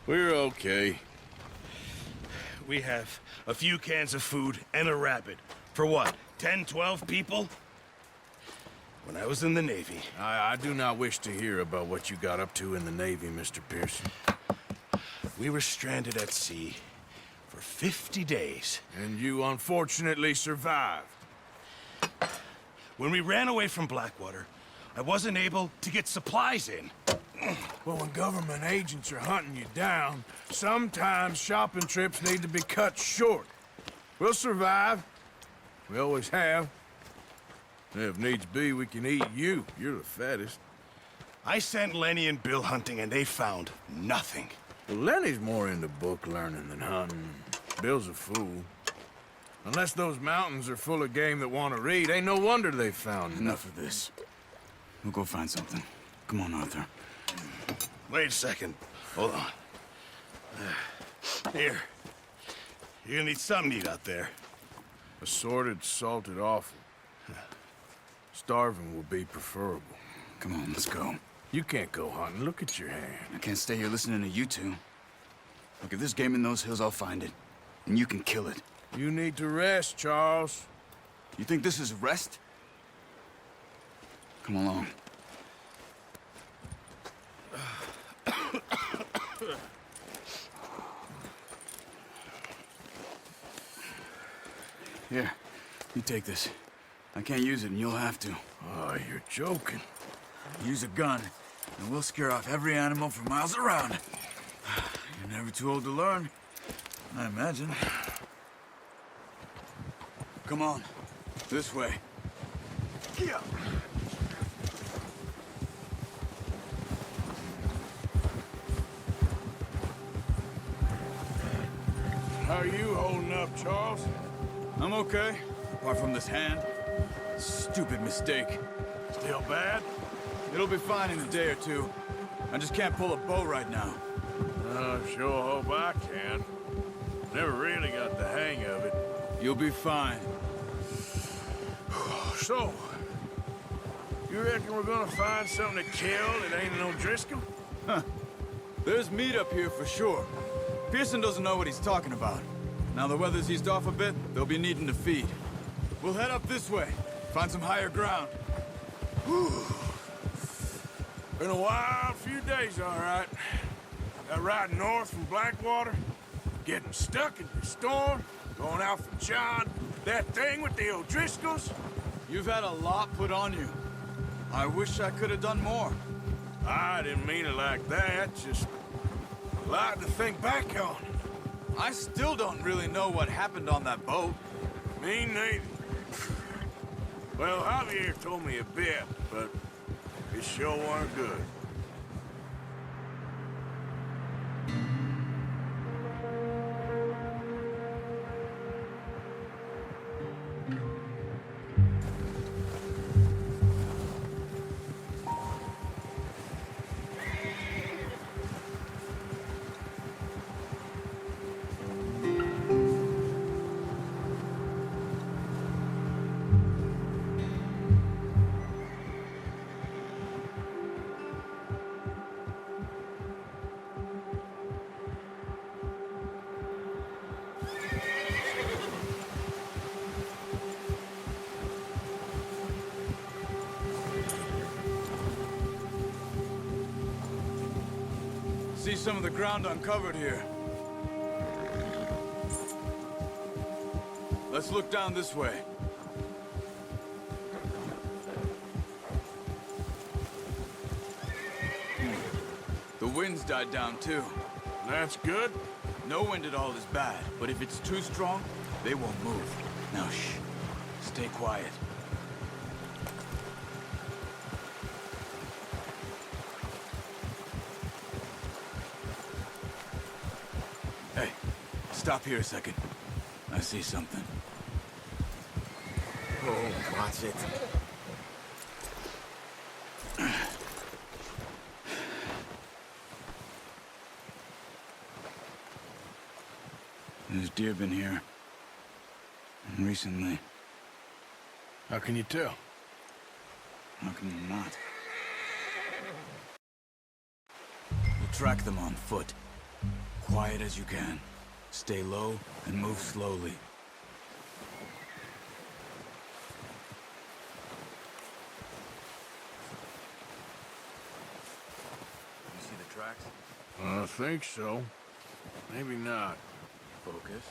We're okay. We have a few cans of food and a rabbit. For what, 10, 12 people? When I was in the Navy... I do not wish to hear about what you got up to in the Navy, Mr. Pearson. We were stranded at sea for 50 days. And you unfortunately survived. When we ran away from Blackwater, I wasn't able to get supplies in. Well, when government agents are hunting you down, sometimes shopping trips need to be cut short. We'll survive. We always have. And if needs be, we can eat you. You're the fattest. I sent Lenny and Bill hunting, and they found nothing. Well, Lenny's more into book learning than hunting. Bill's a fool. Unless those mountains are full of game that want to read, ain't no wonder they found Enough of this. We'll go find something. Come on, Arthur. Wait a second. Hold on. Here. You're gonna need something to eat out there. Assorted, salted offal. Starving will be preferable. Come on, let's go. You can't go hunting. Look at your hand. I can't stay here listening to you two. Look, if there's game in those hills, I'll find it. And you can kill it. You need to rest, Charles. You think this is rest? Come along. Here, you take this. I can't use it, and you'll have to. Oh, you're joking. Use a gun, and we'll scare off every animal for miles around. You're never too old to learn, I imagine. Come on, this way. Yeah. How are you holding up, Charles? I'm okay, apart from this hand. Stupid mistake. Still bad? It'll be fine in a day or two. I just can't pull a bow right now. I sure hope I can. Never really got the hang of it. You'll be fine. So, you reckon we're gonna find something to kill that ain't no Driscoll? Huh. There's meat up here for sure. Pearson doesn't know what he's talking about. Now the weather's eased off a bit, they'll be needing to feed. We'll head up this way, find some higher ground. Whew. Been a wild few days, all right. That ride north from Blackwater, getting stuck in the storm, going out from John, that thing with the O'Driscolls. You've had a lot put on you. I wish I could have done more. I didn't mean it like that, just a lot to think back on. I still don't really know what happened on that boat. Me neither. Well, Javier told me a bit, but it sure weren't good. See some of the ground uncovered here. Let's look down this way. The wind's died down too. That's good. No wind at all is bad, but if it's too strong, they won't move. Now shh. Stay quiet. Hey, stop here a second. I see something. Oh, watch it. There's deer been here. Recently. How can you tell? How can you not? We'll track them on foot. quiet as you can. Stay low and move slowly. You see the tracks? I think so. Maybe not. Focus.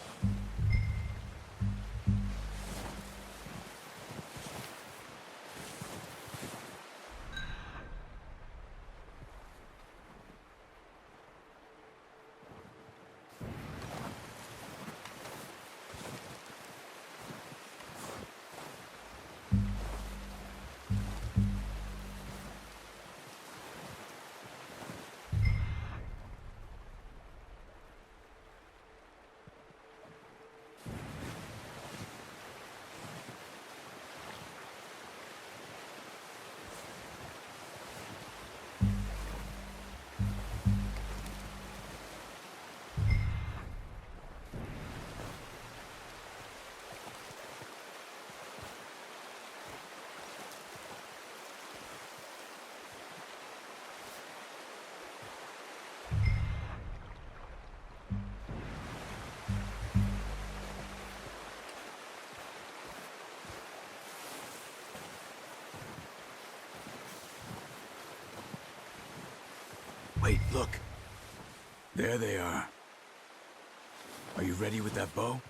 Wait, look. There they are. Are you ready with that bow?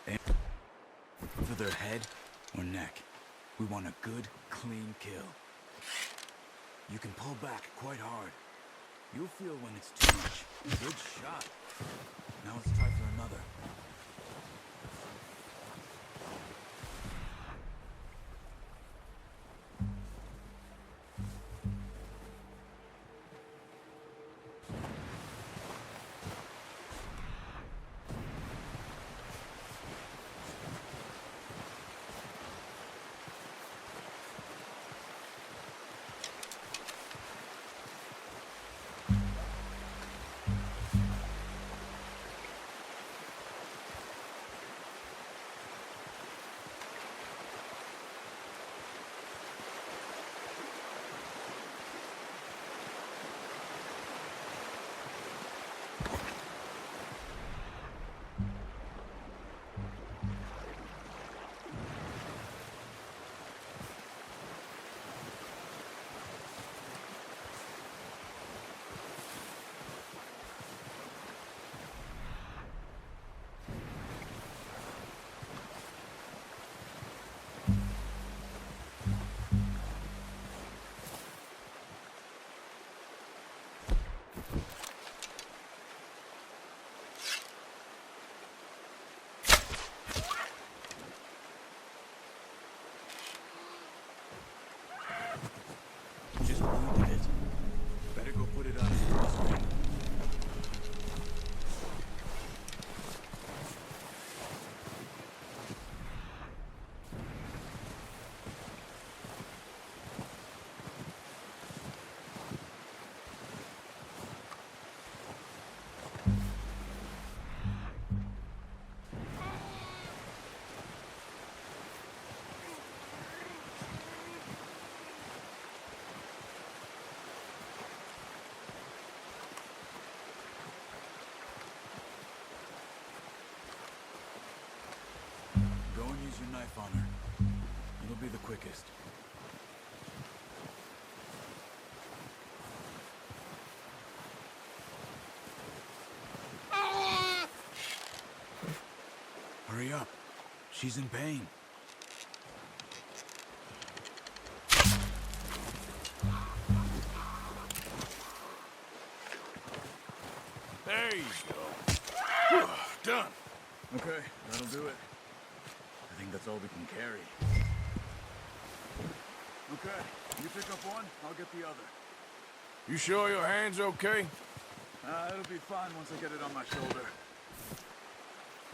Aim for their head or neck. We want a good, clean kill. You can pull back quite hard. You'll feel when it's too much. Good shot. Now let's try for another. Just wounded it. Better go put it on his crossbow. Go and use your knife on her. It'll be the quickest. Hurry up. She's in pain. There you go. Done. Okay, that'll do it. I think that's all we can carry. Okay, you pick up one, I'll get the other. You sure your hand's okay? It'll be fine once I get it on my shoulder.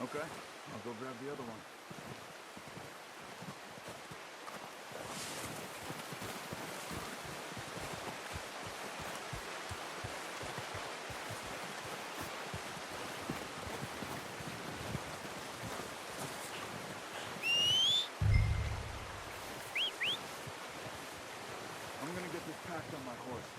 Okay, I'll go grab the other one. I'm gonna get this packed on my horse.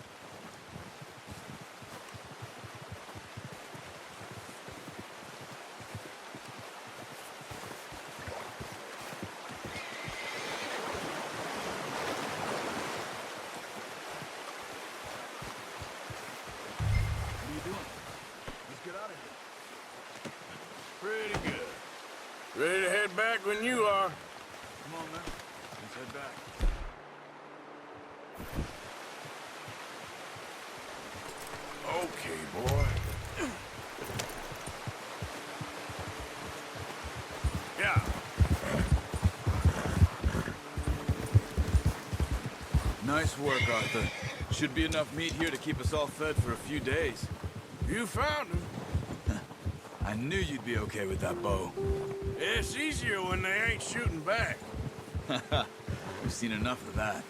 Ready to head back when you are. Come on, man. Let's head back. Okay, boy. Yeah. Nice work, Arthur. Should be enough meat here to keep us all fed for a few days. You found him. I knew you'd be okay with that bow. It's easier when they ain't shooting back. We've seen enough of that.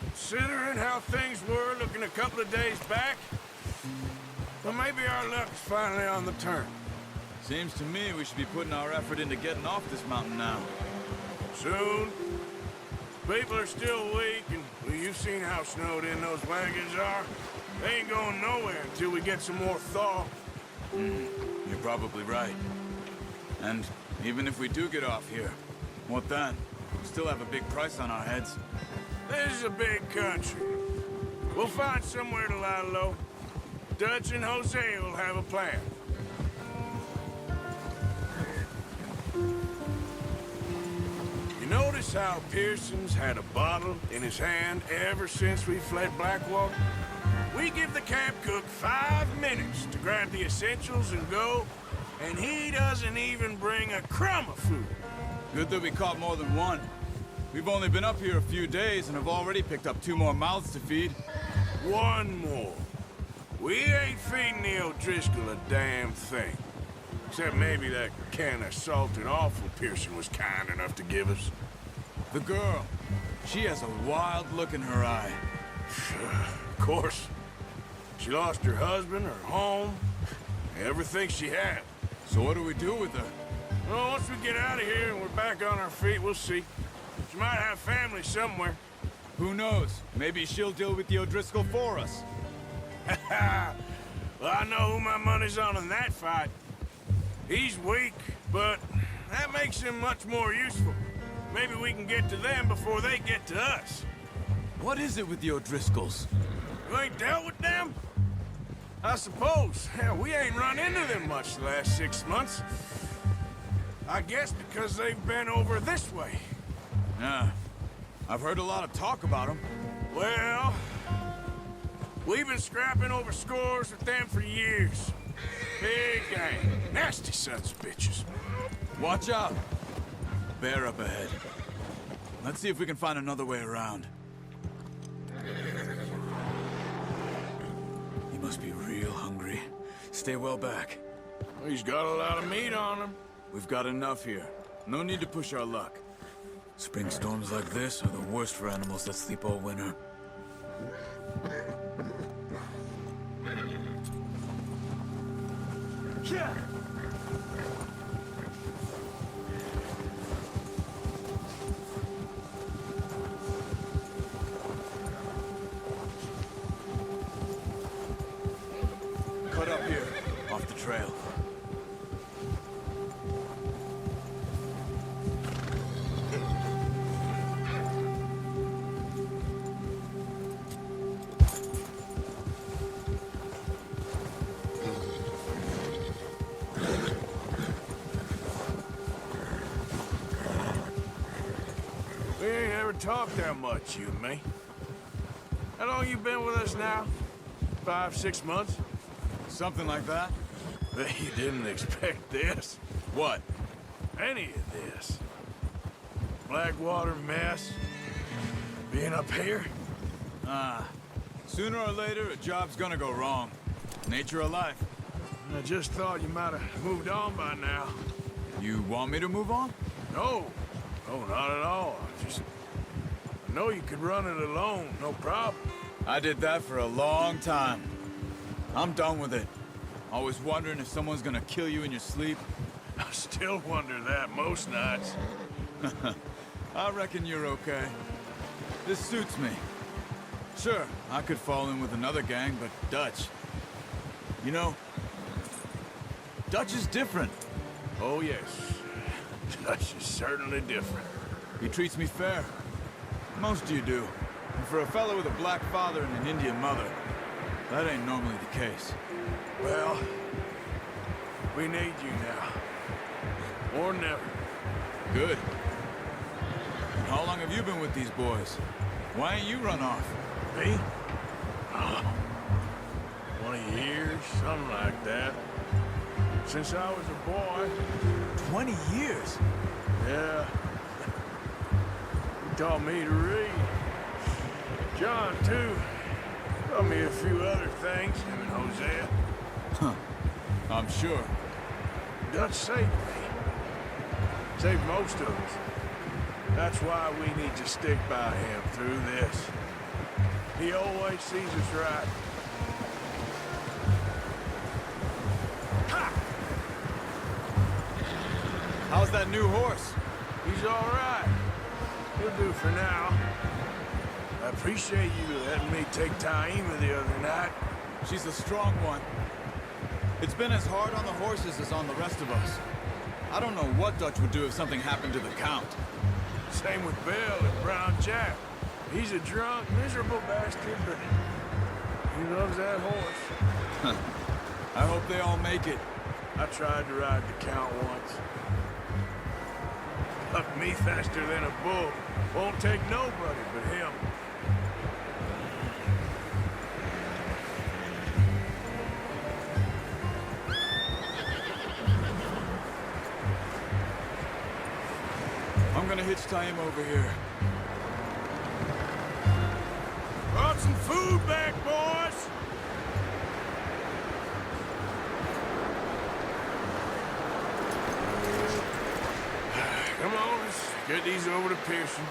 Considering how things were looking a couple of days back, well, maybe our luck's finally on the turn. Seems to me we should be putting our effort into getting off this mountain now. Soon. People are still weak, and well, you've seen how snowed in those wagons are. They ain't going nowhere until we get some more thaw. You're probably right. And even if we do get off here, what then? We still have a big price on our heads. This is a big country. We'll find somewhere to lie low. Dutch and Jose will have a plan. You notice how Pearson's had a bottle in his hand ever since we fled Blackwater? We give the camp cook 5 minutes to grab the essentials and go, and he doesn't even bring a crumb of food. Good that we caught more than one. We've only been up here a few days and have already picked up 2 more mouths to feed. One more. We ain't feeding the O'Driscoll a damn thing. Except maybe that can of salted offal Pearson was kind enough to give us. The girl, she has a wild look in her eye. Of course. She lost her husband, her home, everything she had. So what do we do with her? Well, once we get out of here and we're back on our feet, we'll see. She might have family somewhere. Who knows? Maybe she'll deal with the O'Driscoll for us. Well, I know who my money's on in that fight. He's weak, but that makes him much more useful. Maybe we can get to them before they get to us. What is it with the O'Driscolls? You ain't dealt with them? I suppose. Hell, we ain't run into them much the last 6 months. I guess because they've been over this way. Yeah. I've heard a lot of talk about them. Well, we've been scrapping over scores with them for years. Big gang. Nasty sons of bitches. Watch out. Bear up ahead. Let's see if we can find another way around. You must be real hungry. Stay well back. He's got a lot of meat on him. We've got enough here. No need to push our luck. Spring storms like this are the worst for animals that sleep all winter. Yeah. Cut up here, off the trail. We ain't ever talked that much, you and me. How long you been with us now? 5, 6 months? Something like that? Bet you didn't expect this. What? Any of this. Blackwater mess. Being up here. Sooner or later, a job's gonna go wrong. Nature of life. I just thought you might have moved on by now. You want me to move on? No. No, not at all. I know you could run it alone, no problem. I did that for a long time. I'm done with it. Always wondering if someone's gonna kill you in your sleep. I still wonder that most nights. I reckon you're okay. This suits me. Sure, I could fall in with another gang, but Dutch... You know, Dutch is different. Oh, yes. Dutch is certainly different. He treats me fair. Most of you do. And for a fellow with a black father and an Indian mother, that ain't normally the case. Well, we need you now. Or never. Good. How long have you been with these boys? Why ain't you run off? Me? 20 years, something like that. Since I was a boy. 20 years? Yeah. He taught me to read. John, too. Taught me a few other things, him and Hosea. Huh. I'm sure. Dutch saved me. Saved most of us. That's why we need to stick by him through this. He always sees us right. Ha! How's that new horse? He's all right. He'll do for now. I appreciate you letting me take Taima the other night. She's a strong one. It's been as hard on the horses as on the rest of us. I don't know what Dutch would do if something happened to the Count. Same with Bill and Brown Jack. He's a drunk, miserable bastard, but he loves that horse. I hope they all make it. I tried to ride the Count once. Bucked me faster than a bull. Won't take nobody but him. I'm gonna hitch Taima over here. Brought some food back, boys! Come on, let's get these over to Pearson.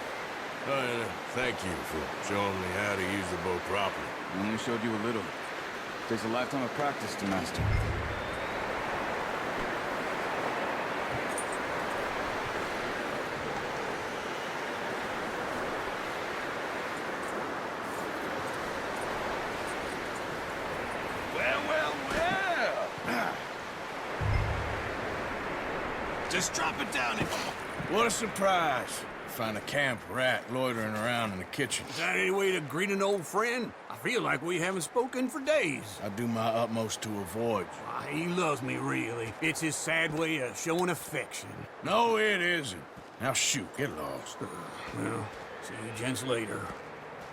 And thank you for showing me how to use the boat properly. I only showed you a little. Takes a lifetime of practice to master. Well. Just drop it down and... What a surprise. Find a camp rat loitering around in the kitchen. Is that any way to greet an old friend? I feel like we haven't spoken for days. I do my utmost to avoid you. Ah, he loves me, really. It's his sad way of showing affection. No, it isn't. Now shoot, get lost. Well, see you gents later.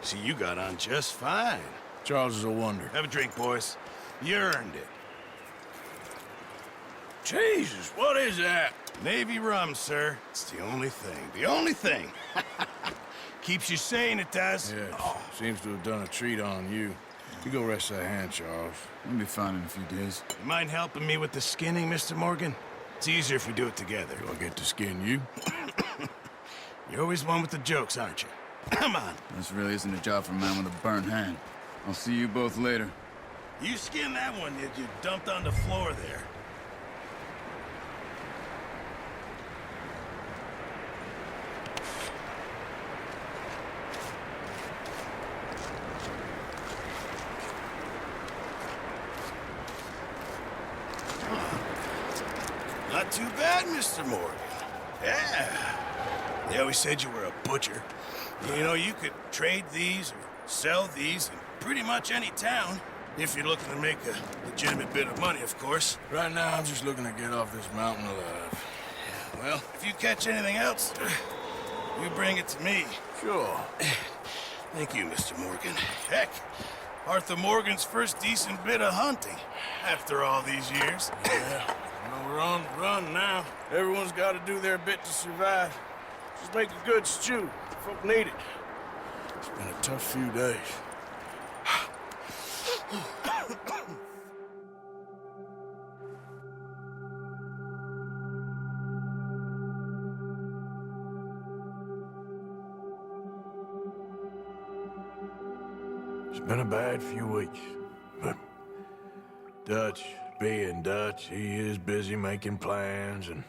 See, you got on just fine. Charles is a wonder. Have a drink, boys. You earned it. Jesus, what is that? Navy rum, sir. It's the only thing. The only thing. Keeps you sane, it does. Yes, seems to have done a treat on you. You go rest that hand, Charles. We'll be fine in a few days. You mind helping me with the skinning, Mr. Morgan? It's easier if we do it together. Do I get to skin you? You're always one with the jokes, aren't you? Come on. This really isn't a job for a man with a burnt hand. I'll see you both later. You skinned that one that you dumped on the floor there. Not too bad, Mr. Morgan. Yeah. They always said you were a butcher. You know, you could trade these or sell these in pretty much any town. If you're looking to make a legitimate bit of money, of course. Right now, I'm just looking to get off this mountain alive. Well, if you catch anything else, you bring it to me. Sure. Thank you, Mr. Morgan. Heck, Arthur Morgan's first decent bit of hunting after all these years. Yeah. Well, we're on the run now. Everyone's got to do their bit to survive. Just make a good stew. Folk need it. It's been a tough few days. It's been a bad few weeks, but Dutch being Dutch, he is busy making plans, and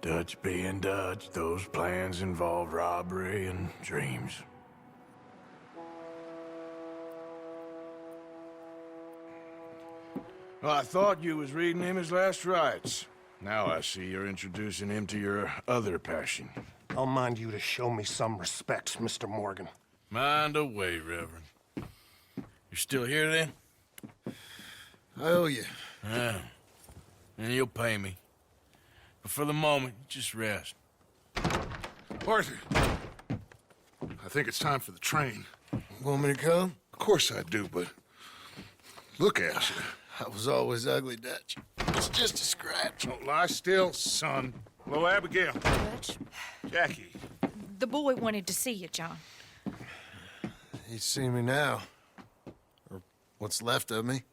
Dutch being Dutch, those plans involve robbery and dreams. Well, I thought you was reading him his last rites. Now I see you're introducing him to your other passion. I'll mind you to show me some respect, Mr. Morgan. Mind away, Reverend. You're still here, then? I owe you. Yeah. And you'll pay me. But for the moment, just rest. Arthur, I think it's time for the train. Want me to come? Of course I do, but look at you. I was always ugly, Dutch. It's just a scratch. Don't lie still, son. Hello, Abigail. Dutch, Jackie. the boy wanted to see you, John. He's seen me now. Or what's left of me.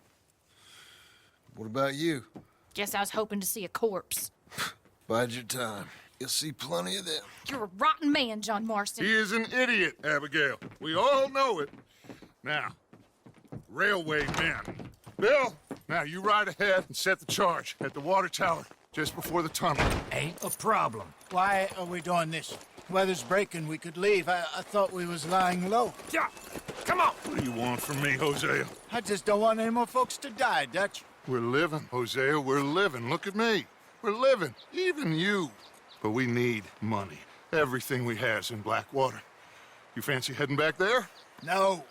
What about you? Guess I was hoping to see a corpse. Bide your time. You'll see plenty of them. You're a rotten man, John Marston. He is an idiot, Abigail. We all know it. Now, railway men. Bill, now you ride ahead and set the charge at the water tower just before the tunnel. Ain't a problem. Why are we doing this? Weather's breaking, we could leave. I thought we was lying low. Yeah, come on. What do you want from me, Hosea? I just don't want any more folks to die, Dutch. We're living, Hosea, we're living. Look at me. We're living, even you. But we need money. Everything we has in Blackwater. You fancy heading back there? No.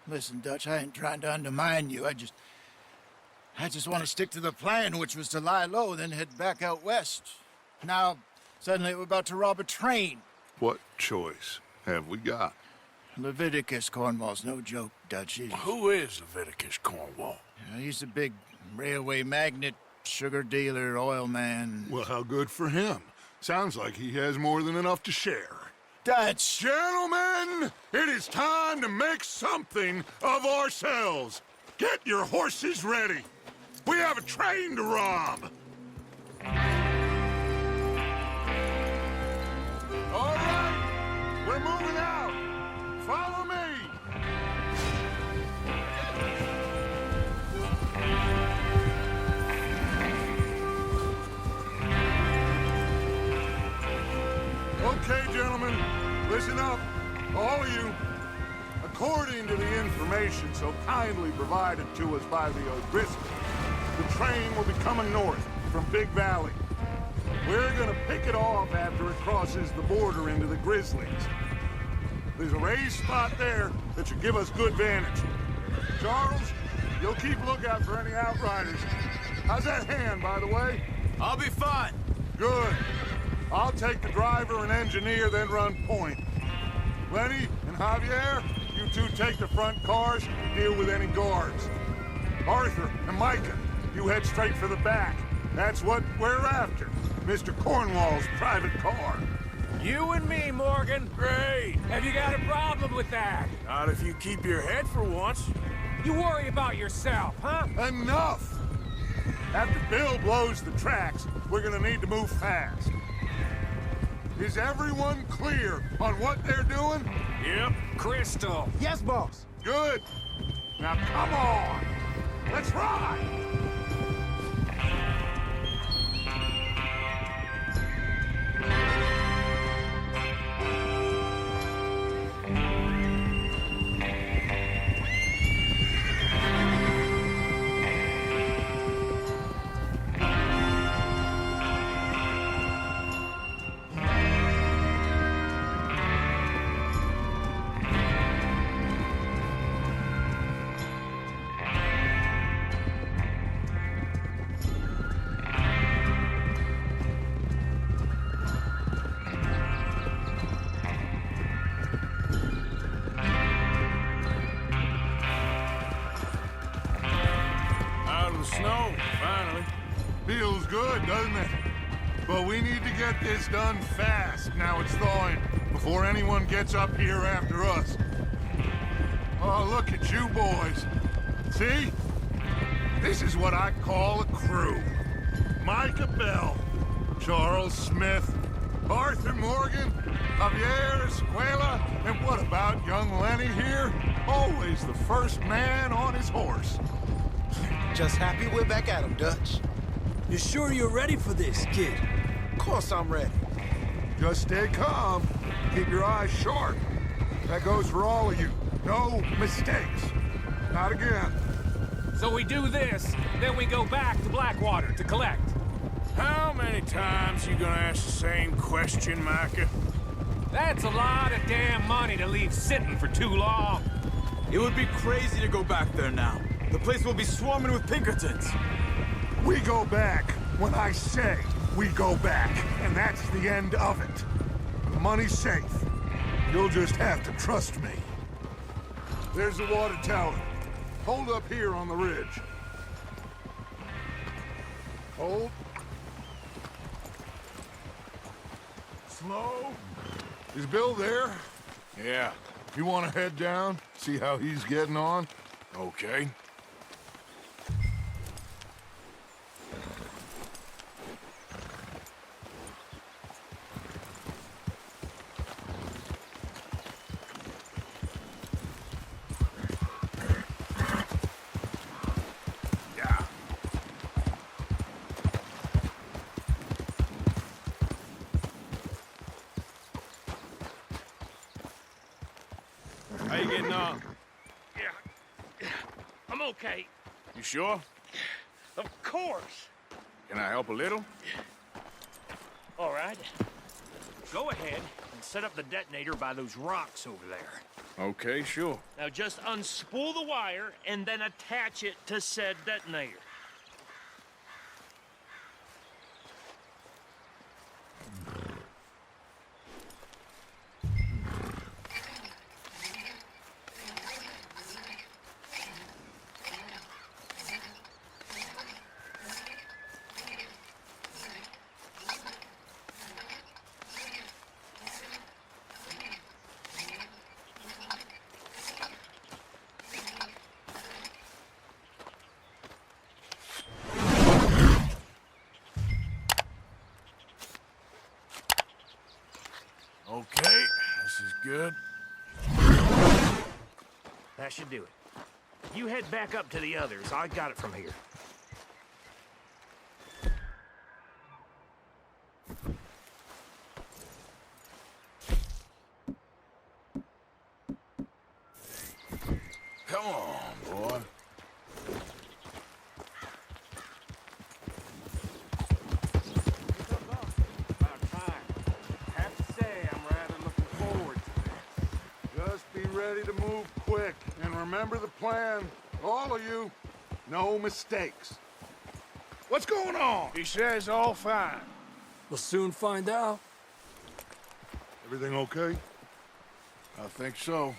Listen, Dutch, I ain't trying to undermine you. I just want to stick to the plan, which was to lie low, then head back out west. Now, suddenly we're about to rob a train. What choice have we got? Leviticus Cornwall's no joke, Dutch. Who is Leviticus Cornwall? He's a big railway magnate, sugar dealer, oil man. Well, how good for him. Sounds like he has more than enough to share. Dutch! Gentlemen, it is time to make something of ourselves. Get your horses ready. We have a train to rob. All right, we're moving out. Follow me. Okay, gentlemen, listen up, all of you. According to the information so kindly provided to us by the O'Driscolls, the train will be coming north from Big Valley. We're gonna pick it off after it crosses the border into the Grizzlies. There's a raised spot there that should give us good vantage. Charles, you'll keep lookout for any outriders. How's that hand, by the way? I'll be fine. Good. I'll take the driver and engineer, then run point. Lenny and Javier, you two take the front cars and deal with any guards. Arthur and Micah, you head straight for the back. That's what we're after. Mr. Cornwall's private car. You and me, Morgan. Great. Have you got a problem with that? Not if you keep your head for once. You worry about yourself, huh? Enough! After Bill blows the tracks, we're gonna need to move fast. Is everyone clear on what they're doing? Yep. Crystal. Yes, boss. Good. Now come on. Let's ride. Snow, finally. Feels good, doesn't it? But we need to get this done fast, now it's thawing, before anyone gets up here after us. Oh, look at you boys. See? This is what I call a crew. Micah Bell, Charles Smith, Arthur Morgan, Javier Escuela, and what about young Lenny here? Always the first man on his horse. Just happy we're back at him, Dutch. You sure you're ready for this, kid? Of course I'm ready. Just stay calm. Keep your eyes sharp. That goes for all of you. No mistakes. Not again. So we do this, then we go back to Blackwater to collect. How many times you gonna ask the same question, Micah? That's a lot of damn money to leave sitting for too long. It would be crazy to go back there now. The place will be swarming with Pinkertons. We go back when I say we go back, and that's the end of it. The money's safe. You'll just have to trust me. There's the water tower. Hold up here on the ridge. Hold. Slow. Is Bill there? Yeah, You want to head down, see how he's getting on? okay. Yeah. How you getting on? Yeah. I'm okay. You sure? Of course. Can I help a little? All right. Go ahead and set up the detonator by those rocks over there. Okay, sure. Now just unspool the wire and then attach it to said detonator. Okay, this is good. That should do it. You head back up to the others. I got it from here. Come on, boy. Just be ready to move quick. And remember the plan. All of you. No mistakes. What's going on? He says all fine. We'll soon find out. Everything okay? I think so.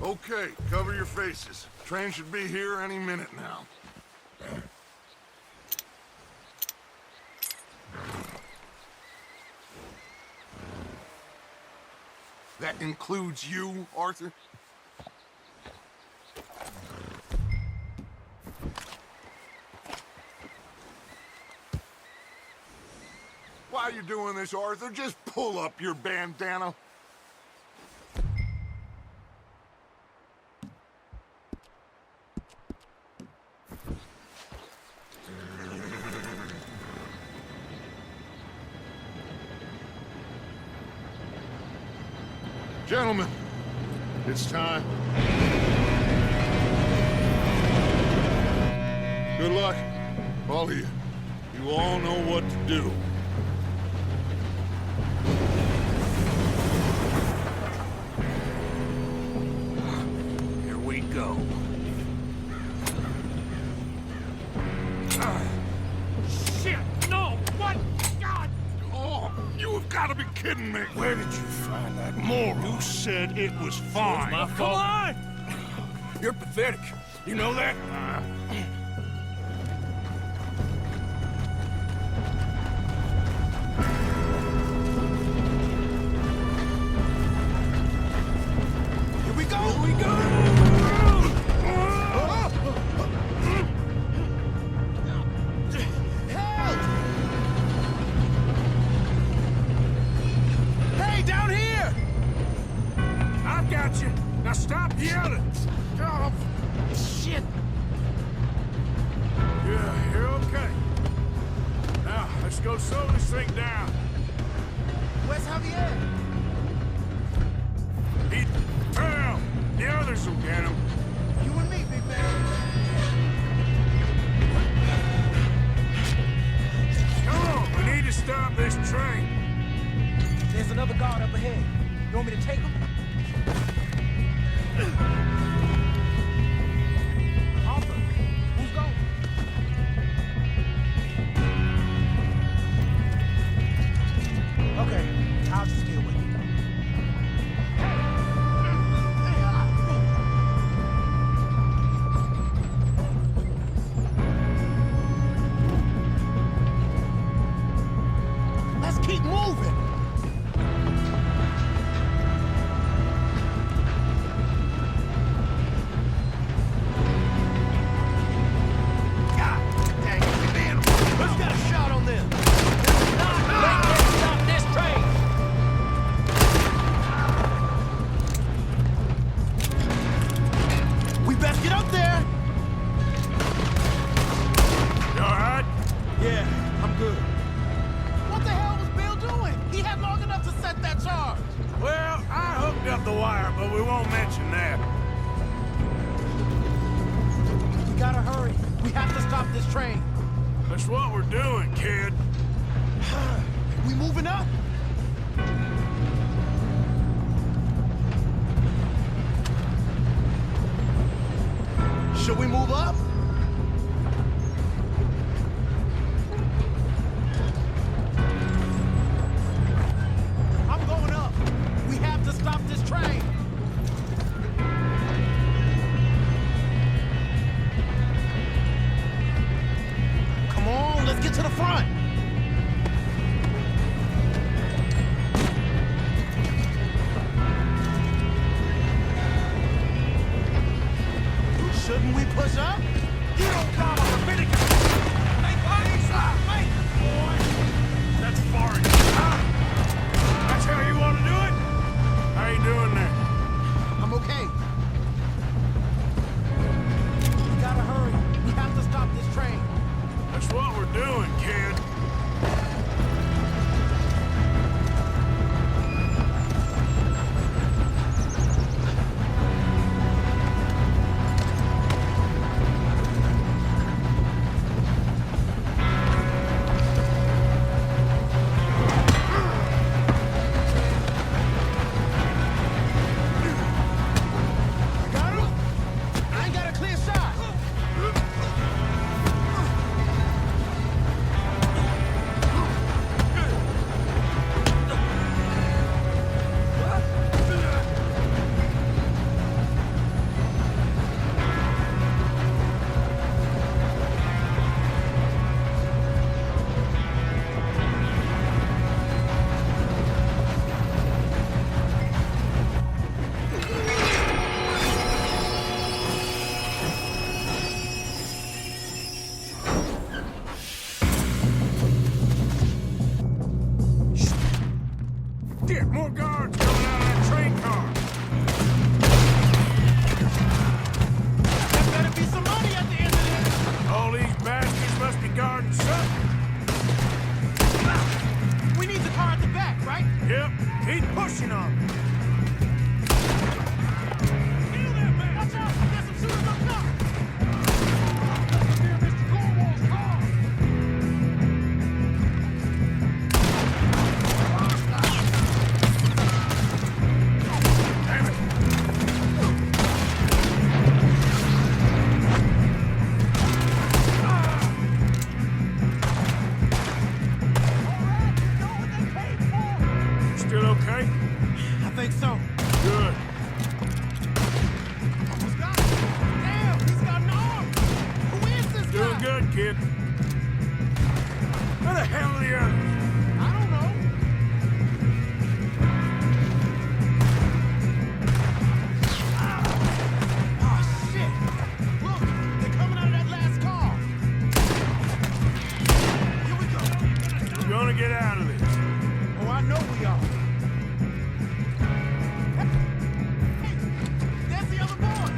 Okay, cover your faces. Train should be here any minute now. That includes you, Arthur? Why are you doing this, Arthur? Just pull up your bandana. Gentlemen, it's time. Good luck, all of you. You all know what to do. Here we go. Shit! No! What? God! Oh, you have got to be kidding me. Where did you find that moron? You said it was fine. My fault. on! You're pathetic. You know that? Here we go! Here we go! Help! Hey, down here! I've got you. Now stop yelling. Oh, Shit! yeah, you're okay. Now, let's go slow this thing down. Where's Javier? He fell. The others will get him. You and me, big man. Come on, we need to stop this train. There's another guard up ahead. You want me to take him? Arthur, the wire, but we won't mention that. We gotta hurry. We have to stop this train. That's what we're doing, kid. We moving up? Should we move up? I'm going up. We have to stop this train. Come on, let's get to the front. Shouldn't we push up? You don't come on the minute. That's far enough. Huh? That's how you want to do it? How you doing there? I'm okay. We gotta hurry. We have to stop this train. That's what we're doing, kid. Got him? I ain't got a clear shot. Get more guards coming out of that train car. There better be some money at the end of this. All these bastards must be guarding something. We need the car at the back, right? Yep, keep pushing on. Watch out! There's some shooters up top! That's near Mr. Cornwall's car! Damn it. Still okay? I think so. Good. Almost got it. Damn, he's got an arm! Who is this Doing guy? good, kid. Where the hell are the others? I don't know. Oh, shit! Look, they're coming out of that last car. Here we go. We're gonna get out of this. Oh, I know we are. Hey, there's the other boy.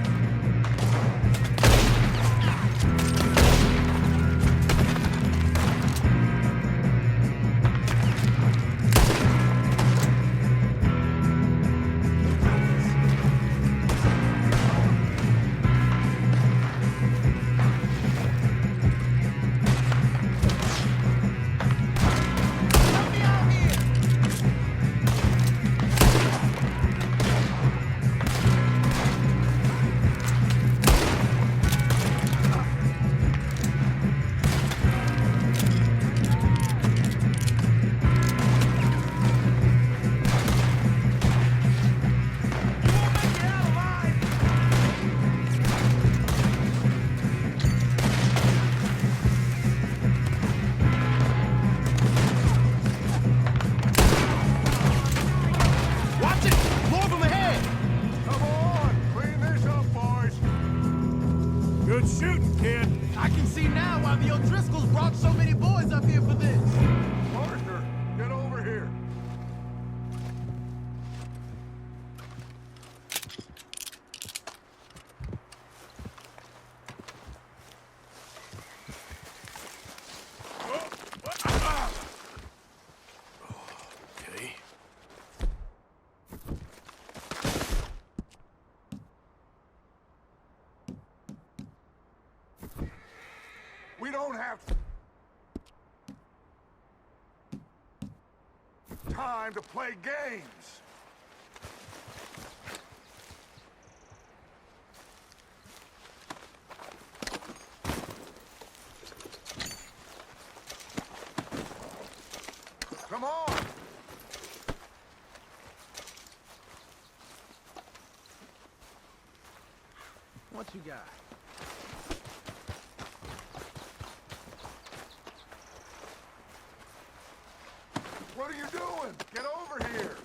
time to play games. Come on! What you got? What are you doing? Get over here!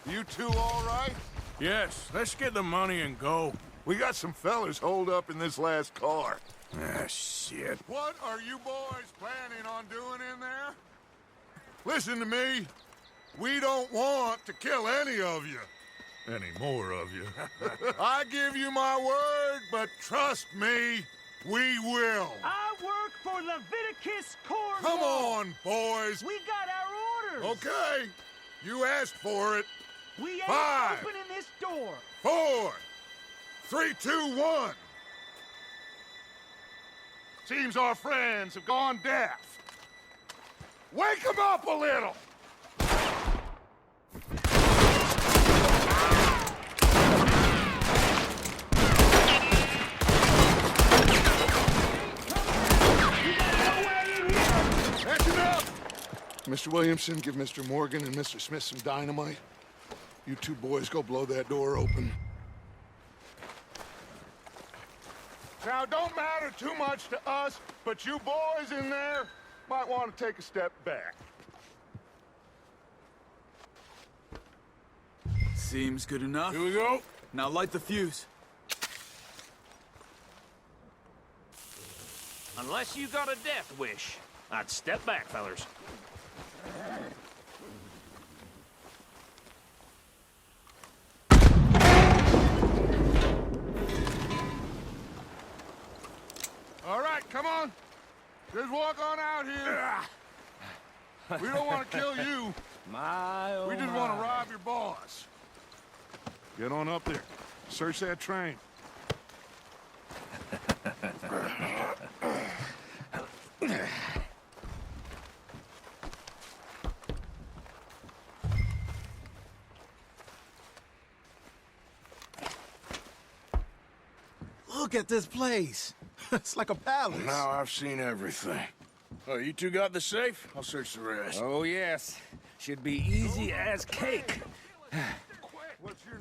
You two all right? Yes, let's get the money and go. We got some fellas holed up in this last car. Ah, shit. What are you boys planning on doing in there? Listen to me. We don't want to kill any of you. Any more of you. I give you my word, but trust me, we will. I work for Leviticus Corps. Come on, boys. We got our orders. Okay. You asked for it. We ain't 5, opening this door. 4, 3, 2, 1. Seems our friends have gone deaf. Wake them up a little! Catching up! Mr. Williamson, give Mr. Morgan and Mr. Smith some dynamite. You two boys go blow that door open. Now, don't matter too much to us, but you boys in there might want to take a step back. Seems good enough. Here we go. Now light the fuse. Unless you got a death wish, I'd step back, fellers. All right, come on. Just walk on out here. We don't want to kill you. We just want to rob your boss. Get on up there. Search that train. Look at this place. It's like a palace. Now I've seen everything. Oh, you two got the safe? I'll search the rest. Oh, yes. Should be easy as cake.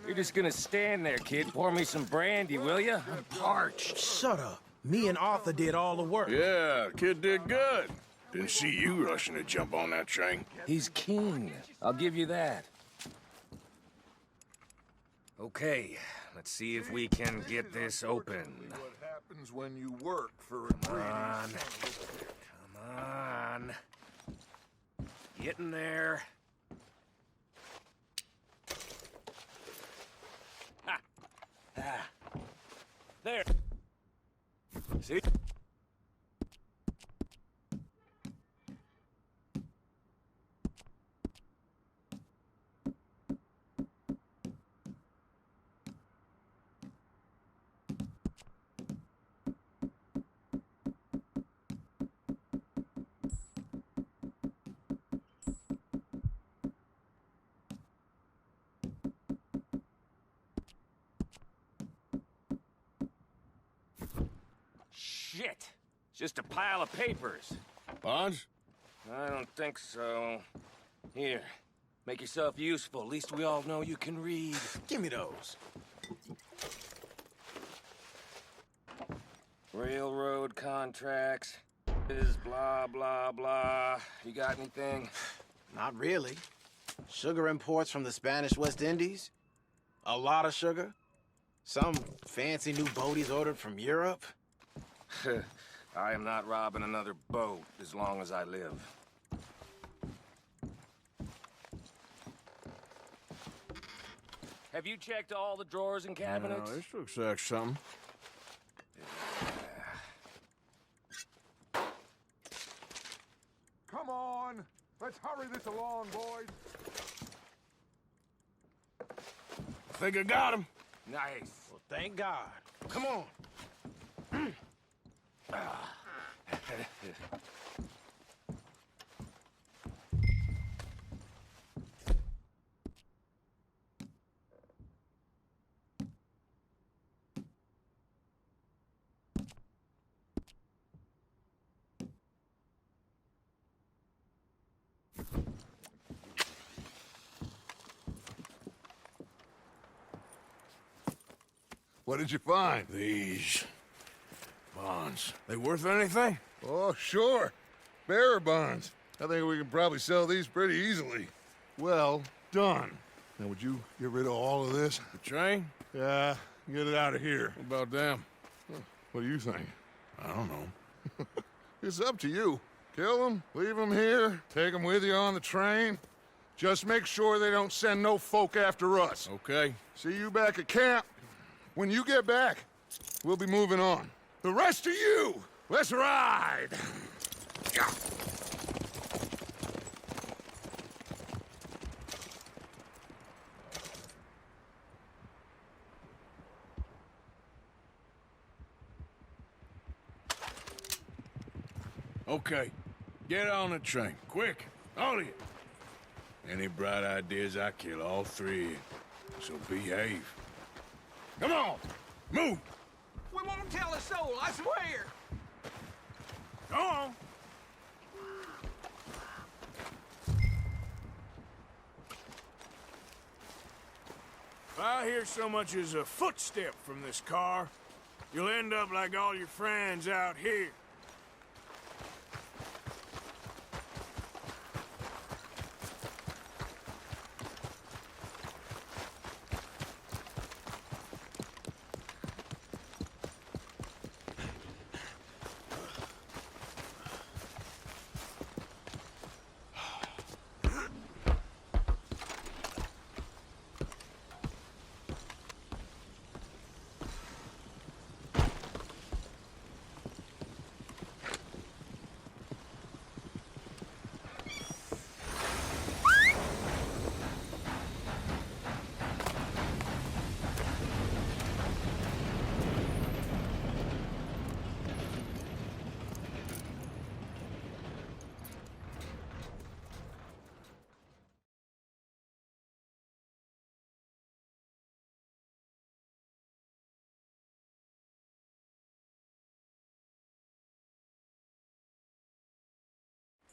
You're just gonna stand there, kid. Pour me some brandy, will you? I'm parched. Shut up. Me and Arthur did all the work. Yeah, kid did good. Didn't see you rushing to jump on that train. He's keen. I'll give you that. Okay, let's see if we can get this open. What happens when you work for Come on. Come on. Get in there. Ha! Ah. There. See? shit. It's just a pile of papers. Bonds? I don't think so. Here, make yourself useful. At least we all know you can read. Give me those. Railroad contracts, is blah, blah, blah. You got anything? Not really. Sugar imports from the Spanish West Indies. A lot of sugar. Some fancy new boat he's ordered from Europe. I am not robbing another boat as long as I live. Have you checked all the drawers and cabinets? No, this looks like something. Come on! Let's hurry this along, boys! I think I got him. Nice. Well, thank God. Come on. What did you find? These bonds. They worth anything? Oh, sure. Bearer bonds. I think we can probably sell these pretty easily. Well done. Now, would you get rid of all of this? The train? Yeah, get it out of here. What about them? What do you think? I don't know. It's up to you. Kill them, leave them here, take them with you on the train. Just make sure they don't send no folk after us. Okay. See you back at camp. When you get back, we'll be moving on. The rest of you, let's ride! Okay. Get on the train. Quick. All of you. Any bright ideas, I kill all three of you. So behave. Come on! Move! We won't tell a soul, I swear. Go on! If I hear so much as a footstep from this car, you'll end up like all your friends out here.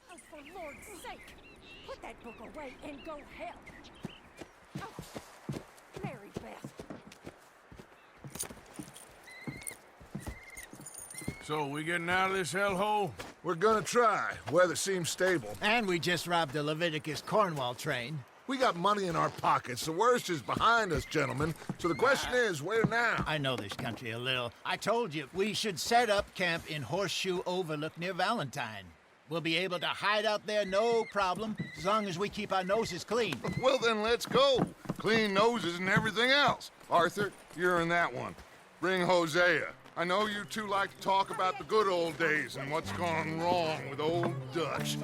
Oh, for Lord's sake! Put that book away and go help! Oh, Mary Beth. So, we getting out of this hellhole? We're gonna try. Weather seems stable. And we just robbed the Leviticus Cornwall train. We got money in our pockets. The worst is behind us, gentlemen. So the question is, where now? I know this country a little. I told you, we should set up camp in Horseshoe Overlook near Valentine. We'll be able to hide out there no problem, as long as we keep our noses clean. Well, then let's go. Clean noses and everything else. Arthur, you're in that one. Bring Hosea. I know you two like to talk about the good old days and what's gone wrong with old Dutch.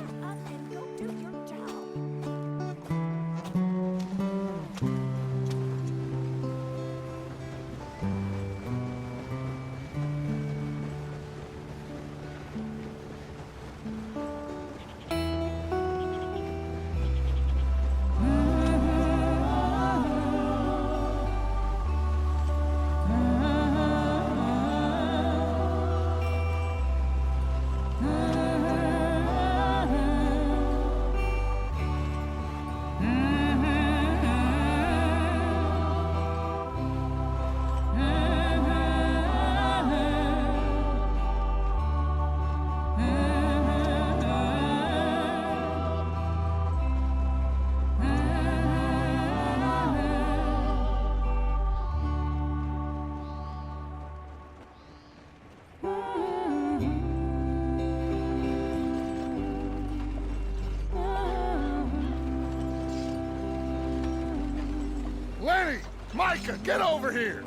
Micah, get over here!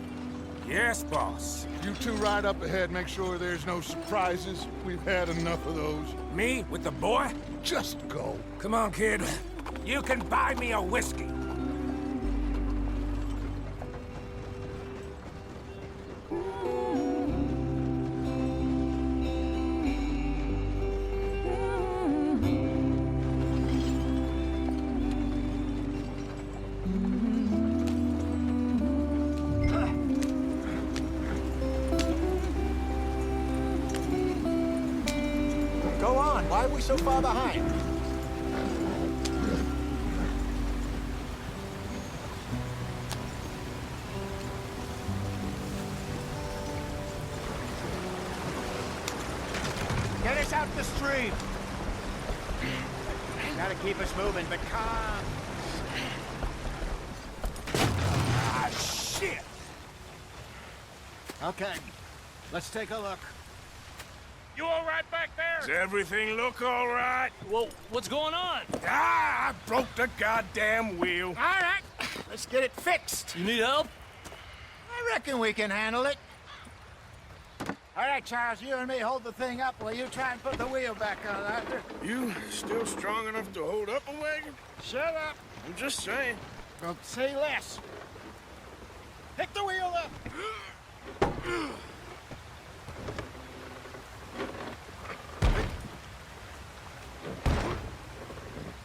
Yes, boss. You two ride up ahead, make sure there's no surprises. We've had enough of those. Me with the boy? Just go. Come on, kid. You can buy me a whiskey. Go on. Why are we so far behind? Get us out the stream. Gotta keep us moving, but calm. Ah, shit! Okay, let's take a look. You all right back there? Does everything look all right? Well, what's going on? Ah, I broke the goddamn wheel. All right, let's get it fixed. You need help? I reckon we can handle it. All right, Charles, you and me hold the thing up while you try and put the wheel back on, Arthur. You still strong enough to hold up a wagon? Shut up. I'm just saying. Well, say less. Pick the wheel up.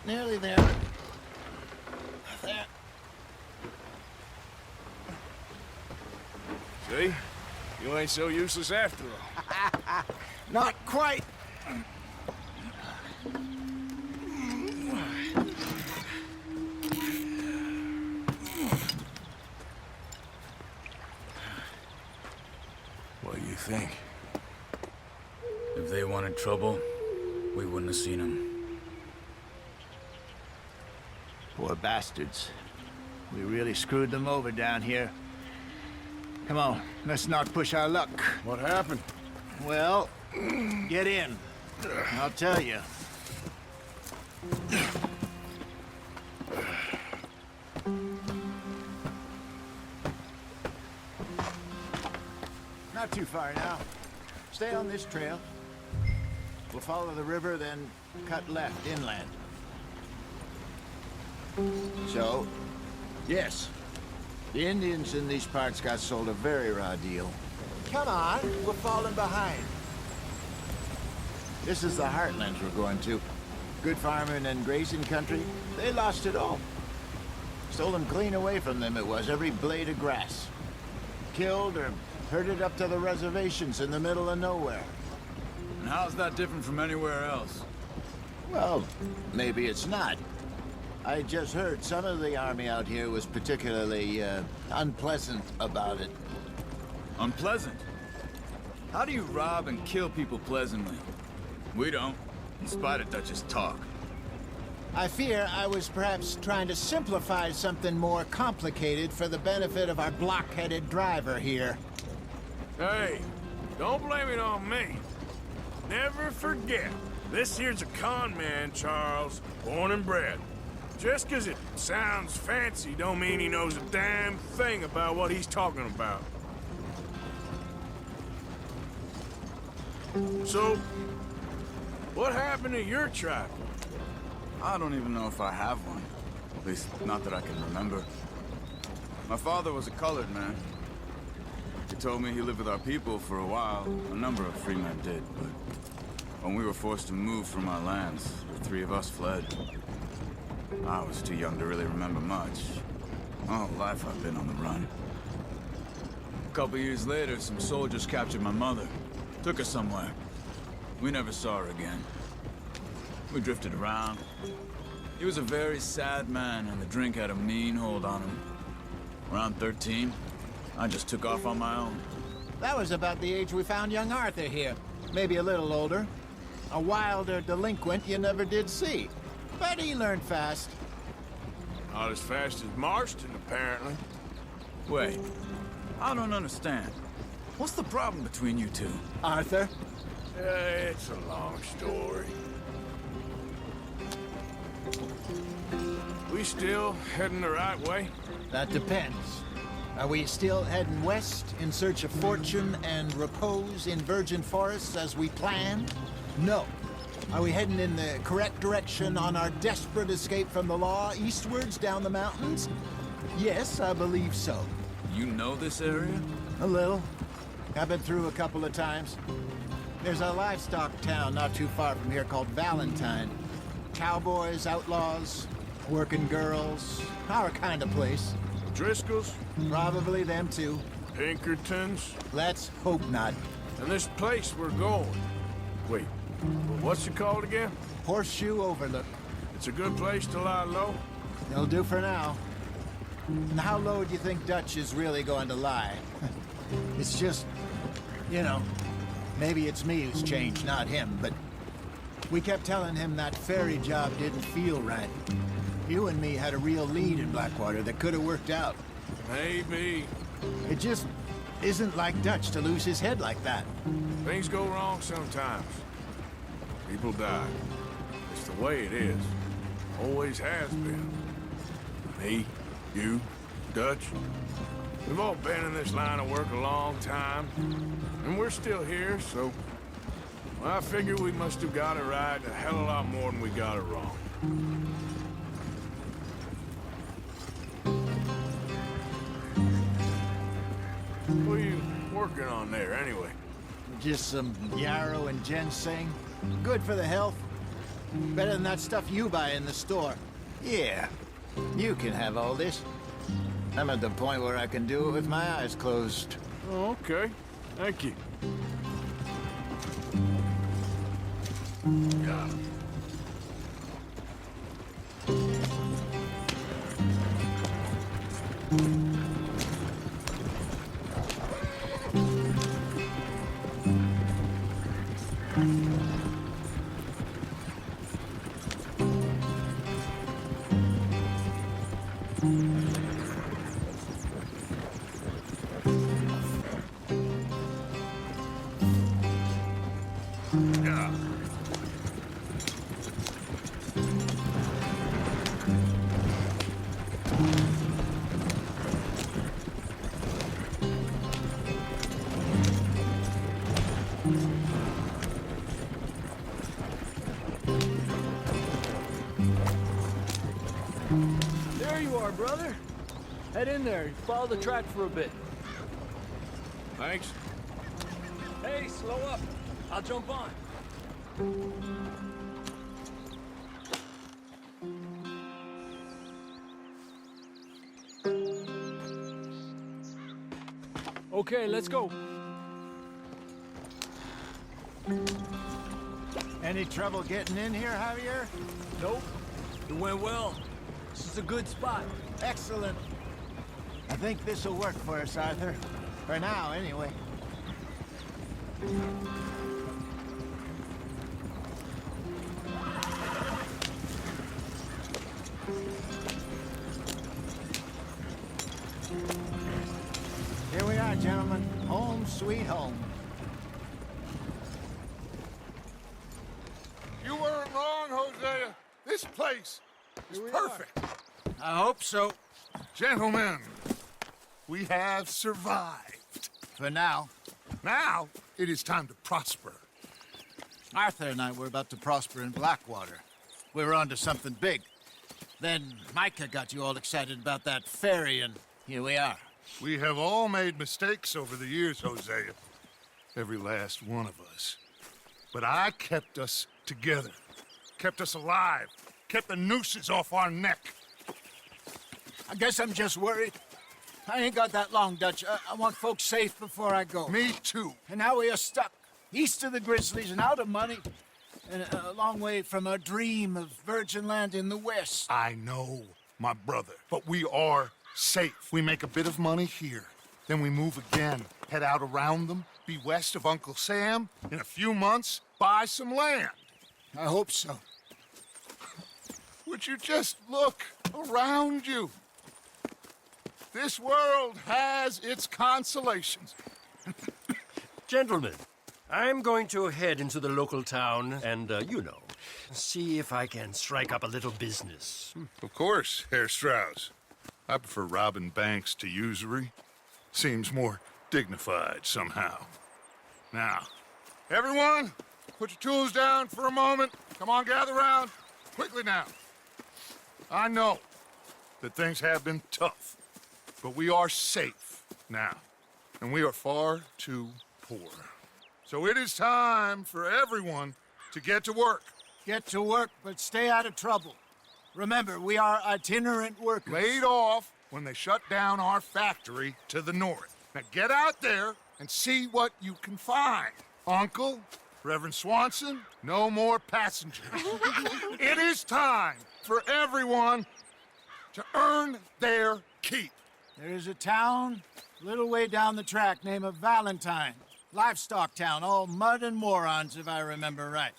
Nearly there. There. See? You ain't so useless after all. Not quite. What do you think? If they wanted trouble, we wouldn't have seen them. Poor bastards. We really screwed them over down here. Come on, let's not push our luck. What happened? Well, get in. I'll tell you. Not too far now. Stay on this trail. We'll follow the river, then cut left inland. So, yes, the Indians in these parts got sold a very raw deal. Come on, we're falling behind. This is the heartlands we're going to. Good farming and grazing country, they lost it all. Stolen clean away from them it was, every blade of grass. Killed or herded up to the reservations in the middle of nowhere. And how's that different from anywhere else? Well, maybe it's not. I just heard some of the army out here was particularly, unpleasant about it. Unpleasant? How do you rob and kill people pleasantly? We don't, in spite of Dutch's talk. I fear I was perhaps trying to simplify something more complicated for the benefit of our block-headed driver here. Hey, don't blame it on me. Never forget, this here's a con man, Charles, born and bred. Just 'cause it sounds fancy don't mean he knows a damn thing about what he's talking about. So, what happened to your tribe? I don't even know if I have one. At least, not that I can remember. My father was a colored man. He told me he lived with our people for a while. A number of free men did, but when we were forced to move from our lands, the three of us fled. I was too young to really remember much. My whole life I've been on the run. A couple years later, some soldiers captured my mother. Took her somewhere. We never saw her again. We drifted around. He was a very sad man, and the drink had a mean hold on him. Around 13, I just took off on my own. That was about the age we found young Arthur here. Maybe a little older. A wilder delinquent you never did see. But he learned fast. Not as fast as Marston, apparently. Wait, I don't understand. What's the problem between you two? Arthur? It's a long story. We still heading the right way? That depends. Are we still heading west in search of fortune and repose in virgin forests as we planned? No. Are we heading in the correct direction on our desperate escape from the law eastwards down the mountains? Yes, I believe so. You know this area? A little. I've been through a couple of times. There's a livestock town not too far from here called Valentine. Cowboys, outlaws, working girls, our kind of place. Driscoll's? Probably them too. Pinkertons? Let's hope not. And this place we're going. Wait, what's it called again? Horseshoe Overlook. It's a good place to lie low? It'll do for now. And how low do you think Dutch is really going to lie? It's just, you know, maybe it's me who's changed, not him, but we kept telling him that ferry job didn't feel right. You and me had a real lead in Blackwater that could have worked out. Maybe. It just isn't like Dutch to lose his head like that. Things go wrong sometimes. People die. It's the way it is. Always has been. Me, you, Dutch. We've all been in this line of work a long time. And we're still here, so... Well, I figure we must have got it right a hell of a lot more than we got it wrong. What are you working on there, anyway? Just some yarrow and ginseng. Good for the health. Better than that stuff you buy in the store. Yeah, you can have all this. I'm at the point where I can do it with my eyes closed. Oh, okay. Thank you. Yeah. There you are, brother. Head in there. Follow the track for a bit. Thanks. Hey, slow up. I'll jump on. Okay, let's go. Any trouble getting in here, Javier? Nope. It went well. This is a good spot. Excellent. I think this will work for us, Arthur. For now, anyway. Here we are, gentlemen. Home sweet home. You weren't wrong, Hosea. This place is perfect. I hope so. Gentlemen, we have survived. For now. Now, it is time to prosper. Arthur and I were about to prosper in Blackwater. We were onto something big. Then Micah got you all excited about that ferry, and here we are. We have all made mistakes over the years, Hosea. Every last one of us. But I kept us together. Kept us alive. Kept the nooses off our neck. I guess I'm just worried. I ain't got that long, Dutch. I want folks safe before I go. Me too. And now we are stuck, east of the Grizzlies and out of money, and a long way from our dream of virgin land in the west. I know, my brother, but we are safe. We make a bit of money here, then we move again, head out around them, be west of Uncle Sam, in a few months, buy some land. I hope so. Would you just look around you? This world has its consolations. Gentlemen, I'm going to head into the local town and, you know, see if I can strike up a little business. Of course, Herr Strauss. I prefer robbing banks to usury. seems more dignified somehow. Now, everyone, put your tools down for a moment. Come on, gather round. Quickly now. I know that things have been tough, but we are safe now, and we are far too poor. So it is time for everyone to get to work. Get to work, but stay out of trouble. Remember, we are itinerant workers. Laid off when they shut down our factory to the north. Now get out there and see what you can find. Uncle, Reverend Swanson, no more passengers. It is time for everyone to earn their keep. There is a town a little way down the track named Valentine. Livestock town, all mud and morons, if I remember right.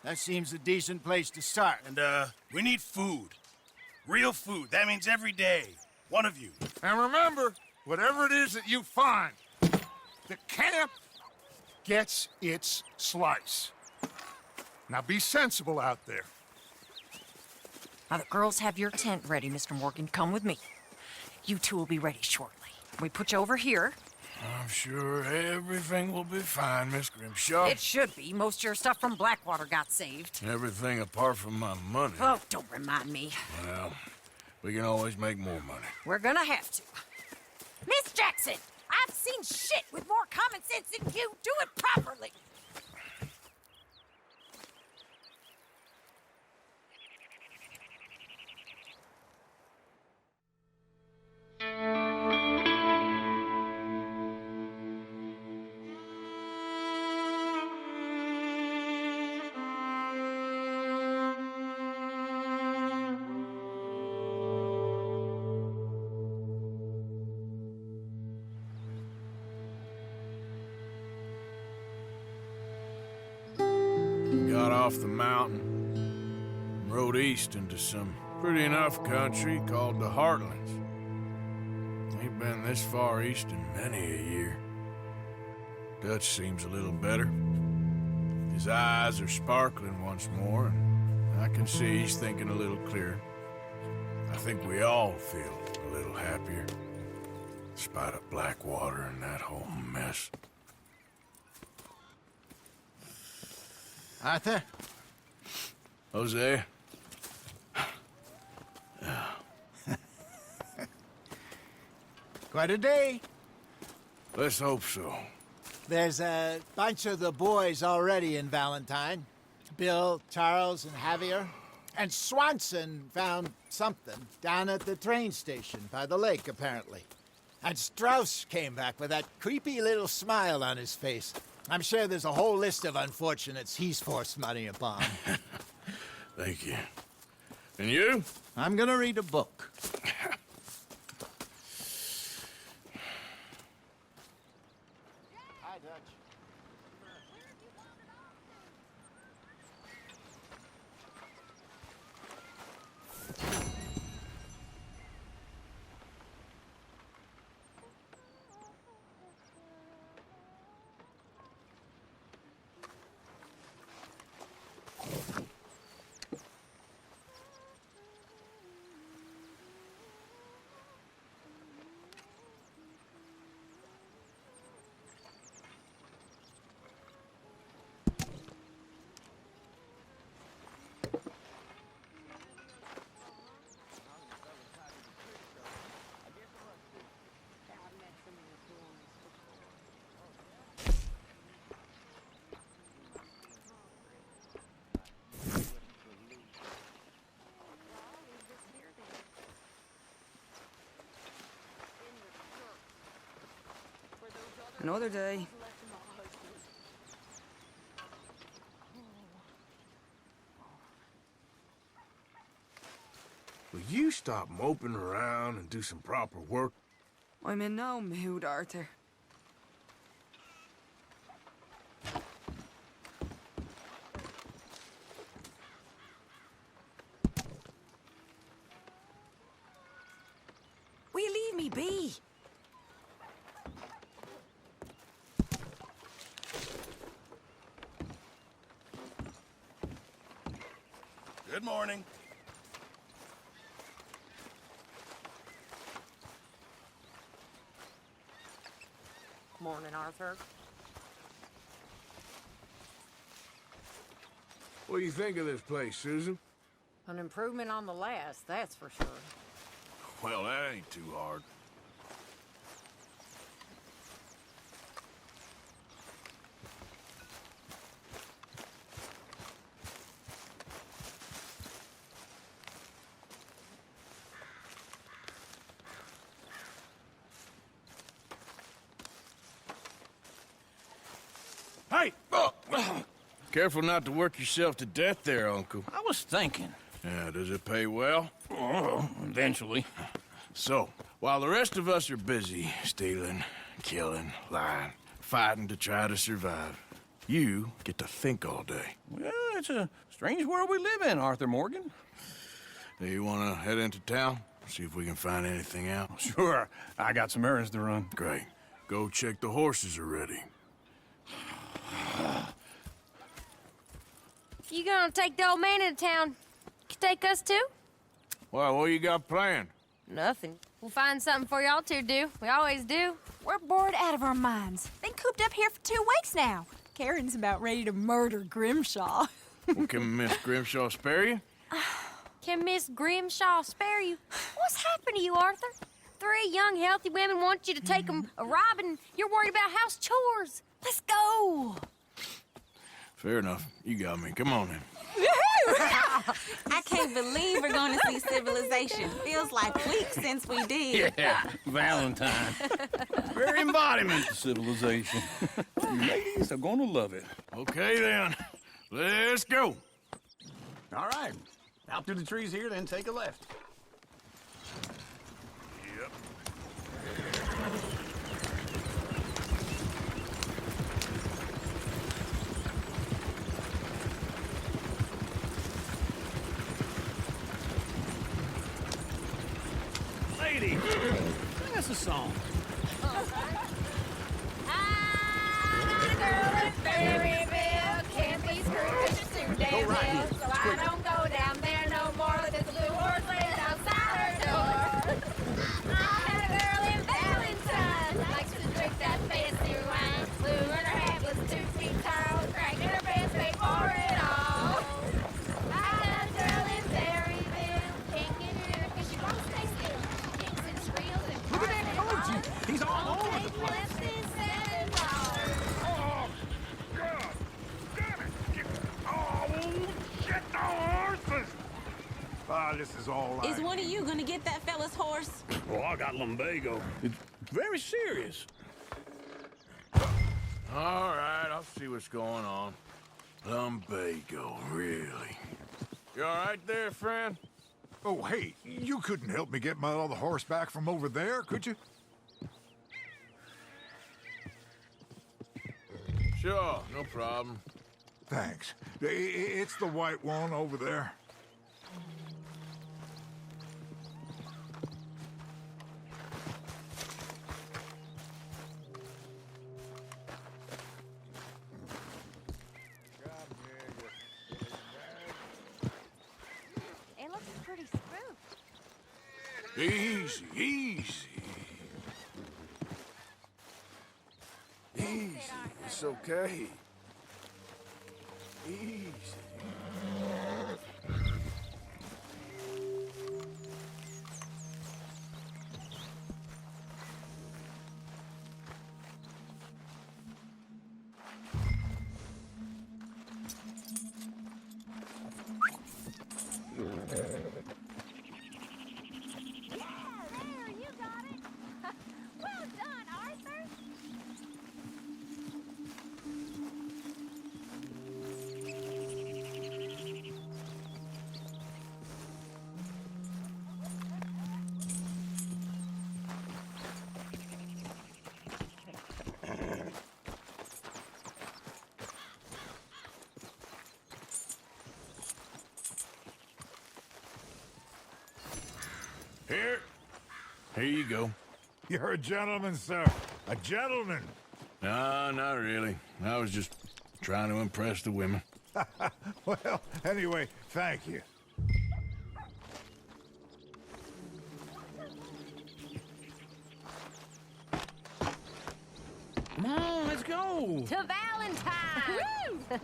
That seems a decent place to start. And, we need food. Real food. That means every day. One of you. And remember, whatever it is that you find, the camp gets its slice. Now be sensible out there. Now the girls have your tent ready, Mr. Morgan. Come with me. You two will be ready shortly. We put you over here. I'm sure everything will be fine, Miss Grimshaw. It should be. Most of your stuff from Blackwater got saved. Everything apart from my money. Oh, don't remind me. Well, we can always make more money. We're gonna have to. Miss Jackson, I've seen shit with more common sense than you. Do it properly. Got off the mountain and rode east into some pretty enough country called the Heartlands. Ain't been this far east in many a year. Dutch seems a little better. His eyes are sparkling once more, and I can see he's thinking a little clearer. I think we all feel a little happier, despite of Blackwater and that whole mess. Arthur? Jose? Quite a day. Let's hope so. There's a bunch of the boys already in Valentine. Bill, Charles, and Javier. And Swanson found something down at the train station by the lake, apparently. And Strauss came back with that creepy little smile on his face. I'm sure there's a whole list of unfortunates he's forced money upon. Thank you. And you? I'm gonna read a book. Hi, Dutch. Another day. Will you stop moping around and do some proper work? I'm in no mood, Arthur. Will you leave me be? Good morning. Morning, Arthur. What do you think of this place, Susan? An improvement on the last, that's for sure. Well, that ain't too hard. Hey! Careful not to work yourself to death there, Uncle. I was thinking. Yeah, does it pay well? Oh, eventually. So, while the rest of us are busy stealing, killing, lying, fighting to try to survive, you get to think all day. Well, it's a strange world we live in, Arthur Morgan. Hey, you want to head into town? See if we can find anything out? Sure. I got some errands to run. Great. Go check the horses are ready. You gonna take the old man into town? You take us too? Well, what you got planned? Nothing. We'll find something for y'all to do. We always do. We're bored out of our minds. Been cooped up here for 2 weeks now. Karen's about ready to murder Grimshaw. Well, can Miss Grimshaw spare you? Can Miss Grimshaw spare you? What's happened to you, Arthur? 3 young, healthy women want you to take them a robbing. You're worried about house chores. Let's go. Fair enough. You got me. Come on then. I can't believe we're going to see civilization. Feels like weeks since we did. Yeah, Valentine. Very embodiment of civilization. Ladies are gonna love it. Okay then. Let's go. All right. Out through the trees here, then take a left. Yep. Lady, sing us a song. Can't be screwed, it's just too damn well. So I don't go down there no more. There's a blue horse laying outside her door. I had a girl in Valentine, likes to drink that fancy wine. Blue and her hat was 2 feet tall, cracked in her pants, paid for it all. I had a girl in Berryville, can't get her 'cause she won't stay still. She kicks and squeals and Look at that coach. He's all over the place. This is all right. Is one of you going to get that fella's horse? Oh, I got lumbago. It's very serious. All right, I'll see what's going on. Lumbago, really? You all right there, friend? Oh, hey, you couldn't help me get my other horse back from over there, could you? Sure, no problem. Thanks. It's the white one over there. It looks pretty spooked. Easy, easy. Easy, it's okay. Easy. There, you got it. Well done, Arthur. Here you go. You're a gentleman, sir. A gentleman. No, not really. I was just trying to impress the women. Well, anyway, thank you. Come on, let's go. To Valentine's!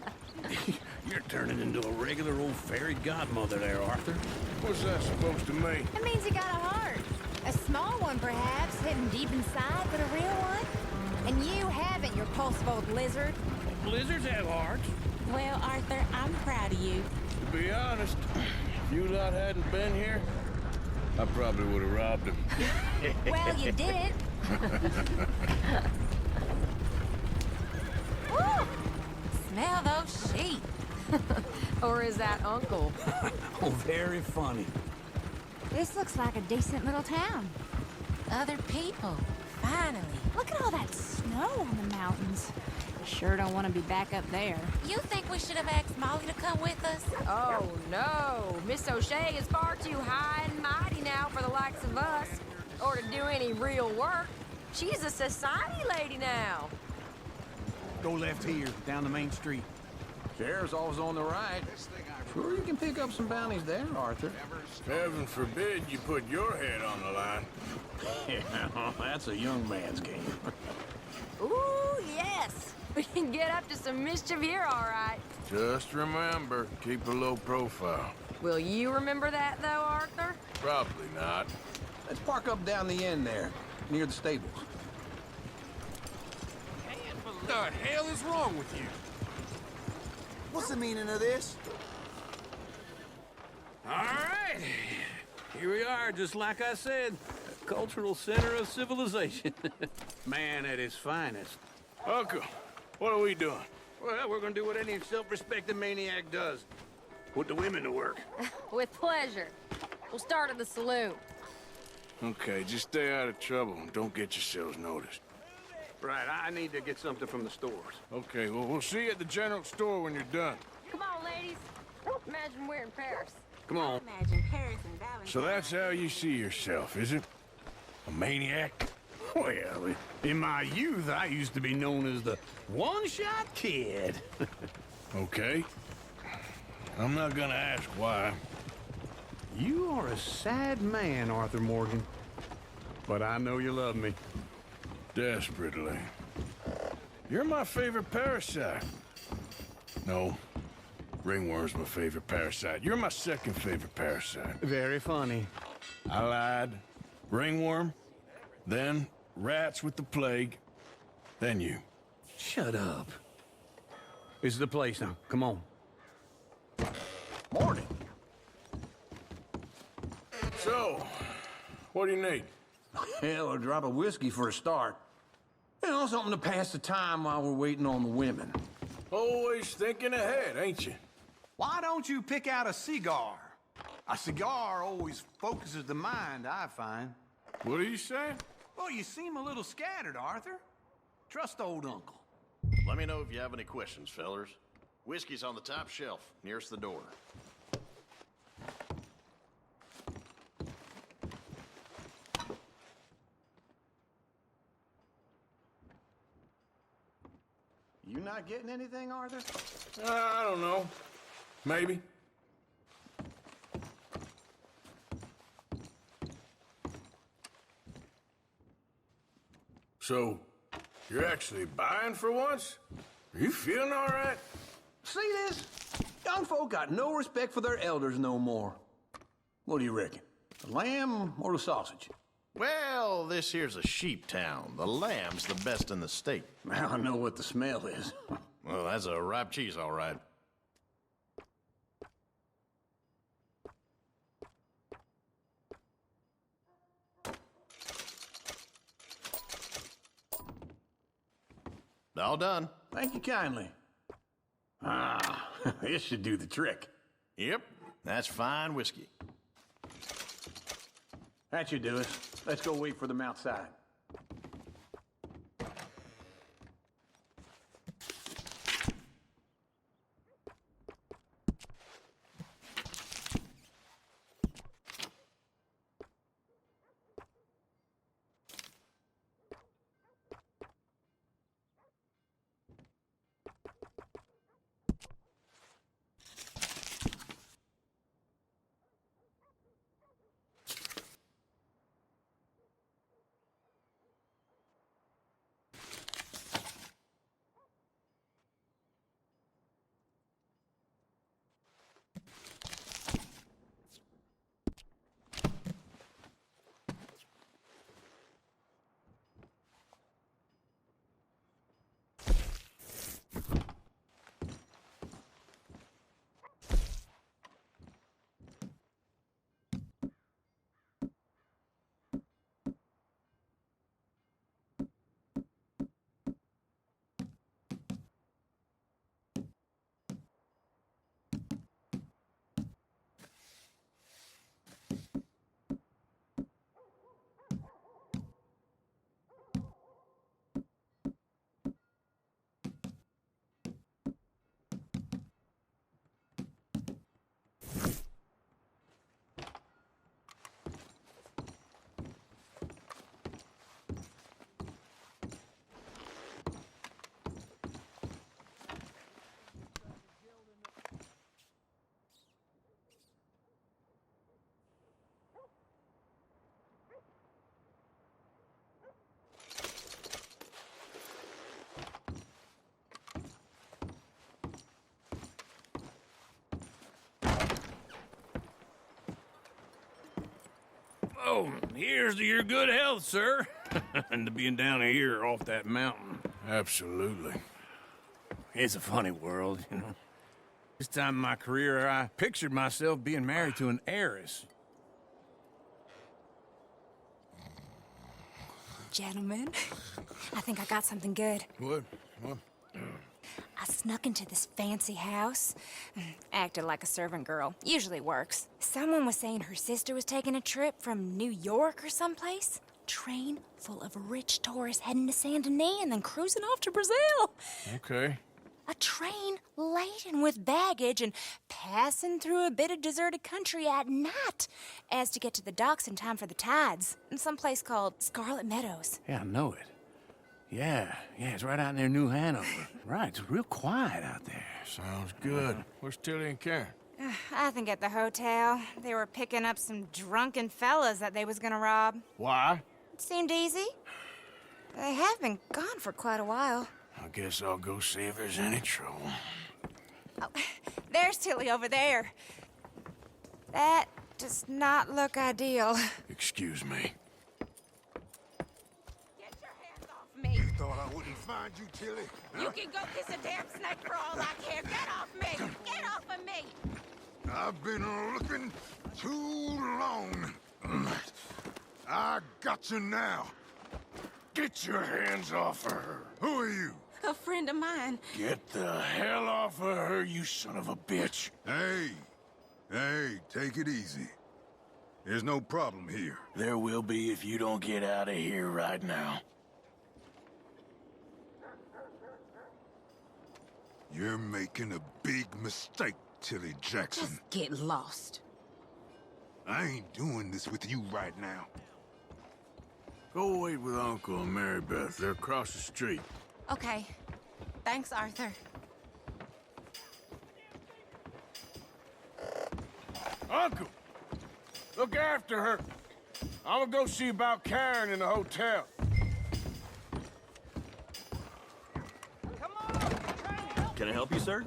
You're turning into a regular old fairy godmother there, Arthur. What's that supposed to mean? It means you got a heart. A small one, perhaps, hidden deep inside, but a real one. And you haven't, you repulsive old lizard. Blizzards have hearts. Well, Arthur, I'm proud of you. To be honest, if you lot hadn't been here, I probably would have robbed him. Well, you did. Woo! Smell those sheep. Or is that Uncle? Oh, very funny. This looks like a decent little town. Other people. Finally. Look at all that snow on the mountains. Sure don't want to be back up there. You think we should have asked Molly to come with us? Oh, no. Miss O'Shea is far too high and mighty now for the likes of us. Or to do any real work. She's a society lady now. Go left here, down the main street. Sheriff's always on the right. Sure you can pick up some bounties there, Arthur. Heaven forbid you put your head on the line. Yeah, that's a young man's game. Ooh, yes. We can get up to some mischief here, all right. Just remember, keep a low profile. Will you remember that, though, Arthur? Probably not. Let's park up down the end there, near the stables. What the hell is wrong with you? What's the meaning of this? All right. Here we are, just like I said. A cultural center of civilization. Man at his finest. Uncle, what are we doing? Well, we're gonna do what any self-respecting maniac does. Put the women to work. With pleasure. We'll start at the saloon. Okay, just stay out of trouble and don't get yourselves noticed. Right, I need to get something from the stores. Okay, well, we'll see you at the general store when you're done. Come on, ladies. Imagine we're in Paris. Come on. Imagine Paris and Valentine. So that's how you see yourself, is it? A maniac? Well, in my youth, I used to be known as the one-shot kid. Okay. I'm not gonna ask why. You are a sad man, Arthur Morgan. But I know you love me. Desperately. You're my favorite parasite. No. Ringworm's my favorite parasite. You're my second favorite parasite. Very funny. I lied. Ringworm, then rats with the plague, then you. Shut up. This is the place now. Come on. Morning. So, what do you need? Hell, a drop of whiskey for a start. You know, something to pass the time while we're waiting on the women. Always thinking ahead, ain't you? Why don't you pick out a cigar? A cigar always focuses the mind, I find. What are you saying? Well, you seem a little scattered, Arthur. Trust old uncle. Let me know if you have any questions, fellers. Whiskey's on the top shelf, nearest the door. You not getting anything, Arthur? I don't know. Maybe. So, you're actually buying for once? Are you feeling all right? See this? Young folk got no respect for their elders no more. What do you reckon? The lamb or the sausage? Well, this here's a sheep town. The lamb's the best in the state. I know what the smell is. Well, that's a ripe cheese, all right. All done. Thank you kindly. Ah, this should do the trick. Yep, that's fine whiskey. That should do it. Let's go wait for them outside. Well, here's to your good health, sir. And to being down here off that mountain. Absolutely. It's a funny world, you know. This time in my career, I pictured myself being married to an heiress. Gentlemen, I think I got something good. What? I snuck into this fancy house, acted like a servant girl. Usually works. Someone was saying her sister was taking a trip from New York or someplace. Train full of rich tourists heading to Saint Denis and then cruising off to Brazil. Okay. A train laden with baggage and passing through a bit of deserted country at night as to get to the docks in time for the tides in some place called Scarlet Meadows. Yeah, I know it. Yeah, it's right out near New Hanover. Right, it's real quiet out there. Sounds good. Where's Tilly and Karen? I think at the hotel. They were picking up some drunken fellas that they was gonna rob. Why? It seemed easy. They have been gone for quite a while. I guess I'll go see if there's any trouble. Oh, there's Tilly over there. That does not look ideal. Excuse me. You thought I wouldn't find you, Tilly? You can go kiss a damn snake for all I care. Get off me! Get off of me! I've been looking too long. I got you now. Get your hands off of her. Who are you? A friend of mine. Get the hell off of her, you son of a bitch. Hey, take it easy. There's no problem here. There will be if you don't get out of here right now. You're making a big mistake, Tilly Jackson. Just get lost. I ain't doing this with you right now. Go wait with Uncle and Mary Beth. They're across the street. Okay. Thanks, Arthur. Uncle! Look after her. I'm gonna go see about Karen in the hotel. Can I help you, sir?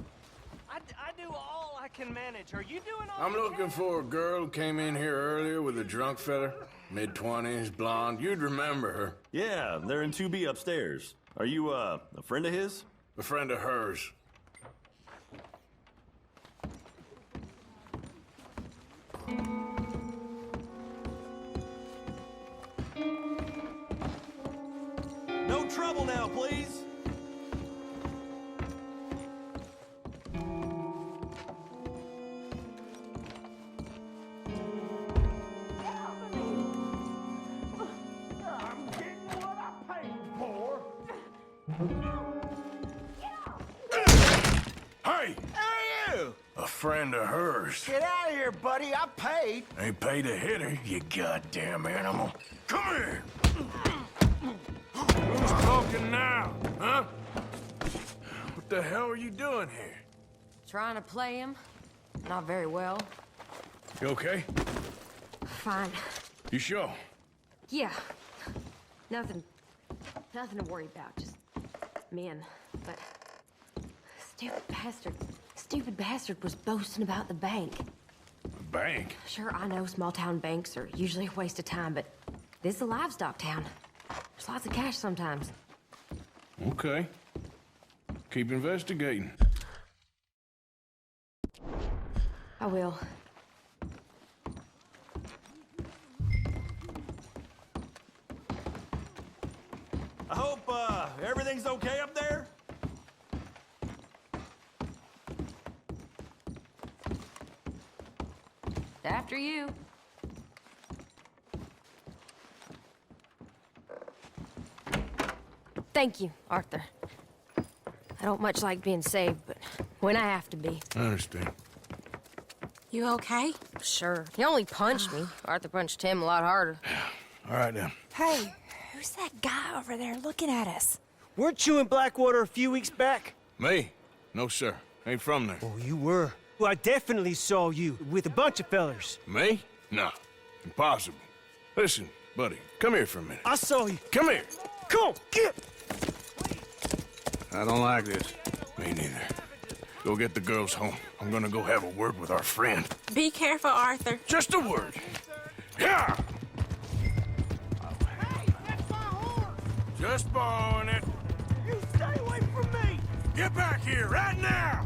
I do all I can manage. Are you doing all I'm looking for a girl who came in here earlier with a drunk fella. Mid-20s, blonde. You'd remember her. Yeah, they're in 2B upstairs. Are you, a friend of his? A friend of hers. No trouble now, please. Hey! Hey, you! A friend of hers. Get out of here, buddy. I paid. Ain't paid to hit her, you goddamn animal. Come here! Who's talking now, huh? What the hell are you doing here? Trying to play him. Not very well. You okay? Fine. You sure? Yeah. Nothing to worry about. Just men. But stupid bastard was boasting about the bank. The bank? Sure, I know small town banks are usually a waste of time, but this is a livestock town. There's lots of cash sometimes. Okay. Keep investigating. I will. I hope, everything's okay up there? After you. Thank you, Arthur. I don't much like being saved, but when I have to be. I understand. You okay? Sure. He only punched me. Arthur punched him a lot harder. All right, then. Hey, who's that guy over there looking at us? Weren't you in Blackwater a few weeks back? Me? No, sir. Ain't from there. Oh, you were. Well, I definitely saw you with a bunch of fellers. Me? No. Impossible. Listen, buddy, come here for a minute. I saw you. Come here. Come on, get! I don't like this. Me neither. Go get the girls home. I'm gonna go have a word with our friend. Be careful, Arthur. Just a word. Yeah! Just borrowing it. You stay away from me! Get back here, right now!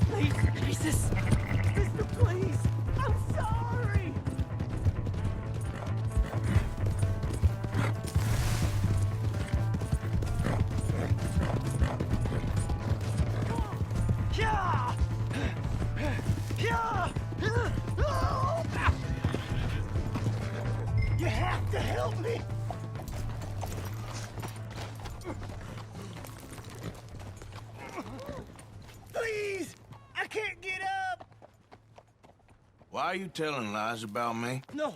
Please, Jesus! Mister, please! I'm sorry! Yeah! Yeah! You have to help me! Please! I can't get up! Why are you telling lies about me? No.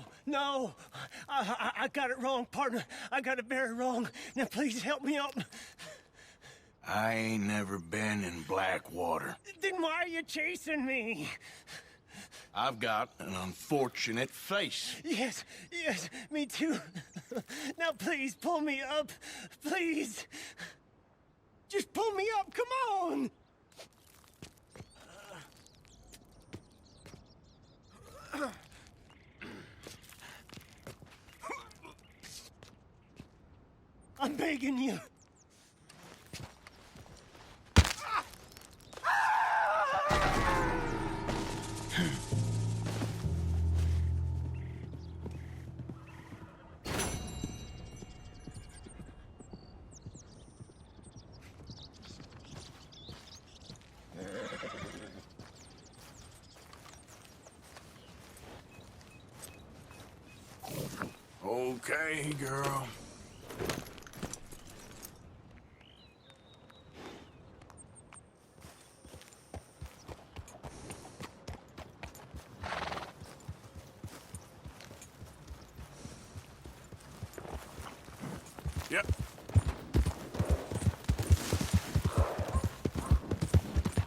I got it wrong, partner. I got it very wrong. Now, please help me up. I ain't never been in Blackwater. Then why are you chasing me? I've got an unfortunate face. Yes, me too. Now, please, pull me up. Please. Just pull me up, come on! I'm begging you. Okay, girl. Yep,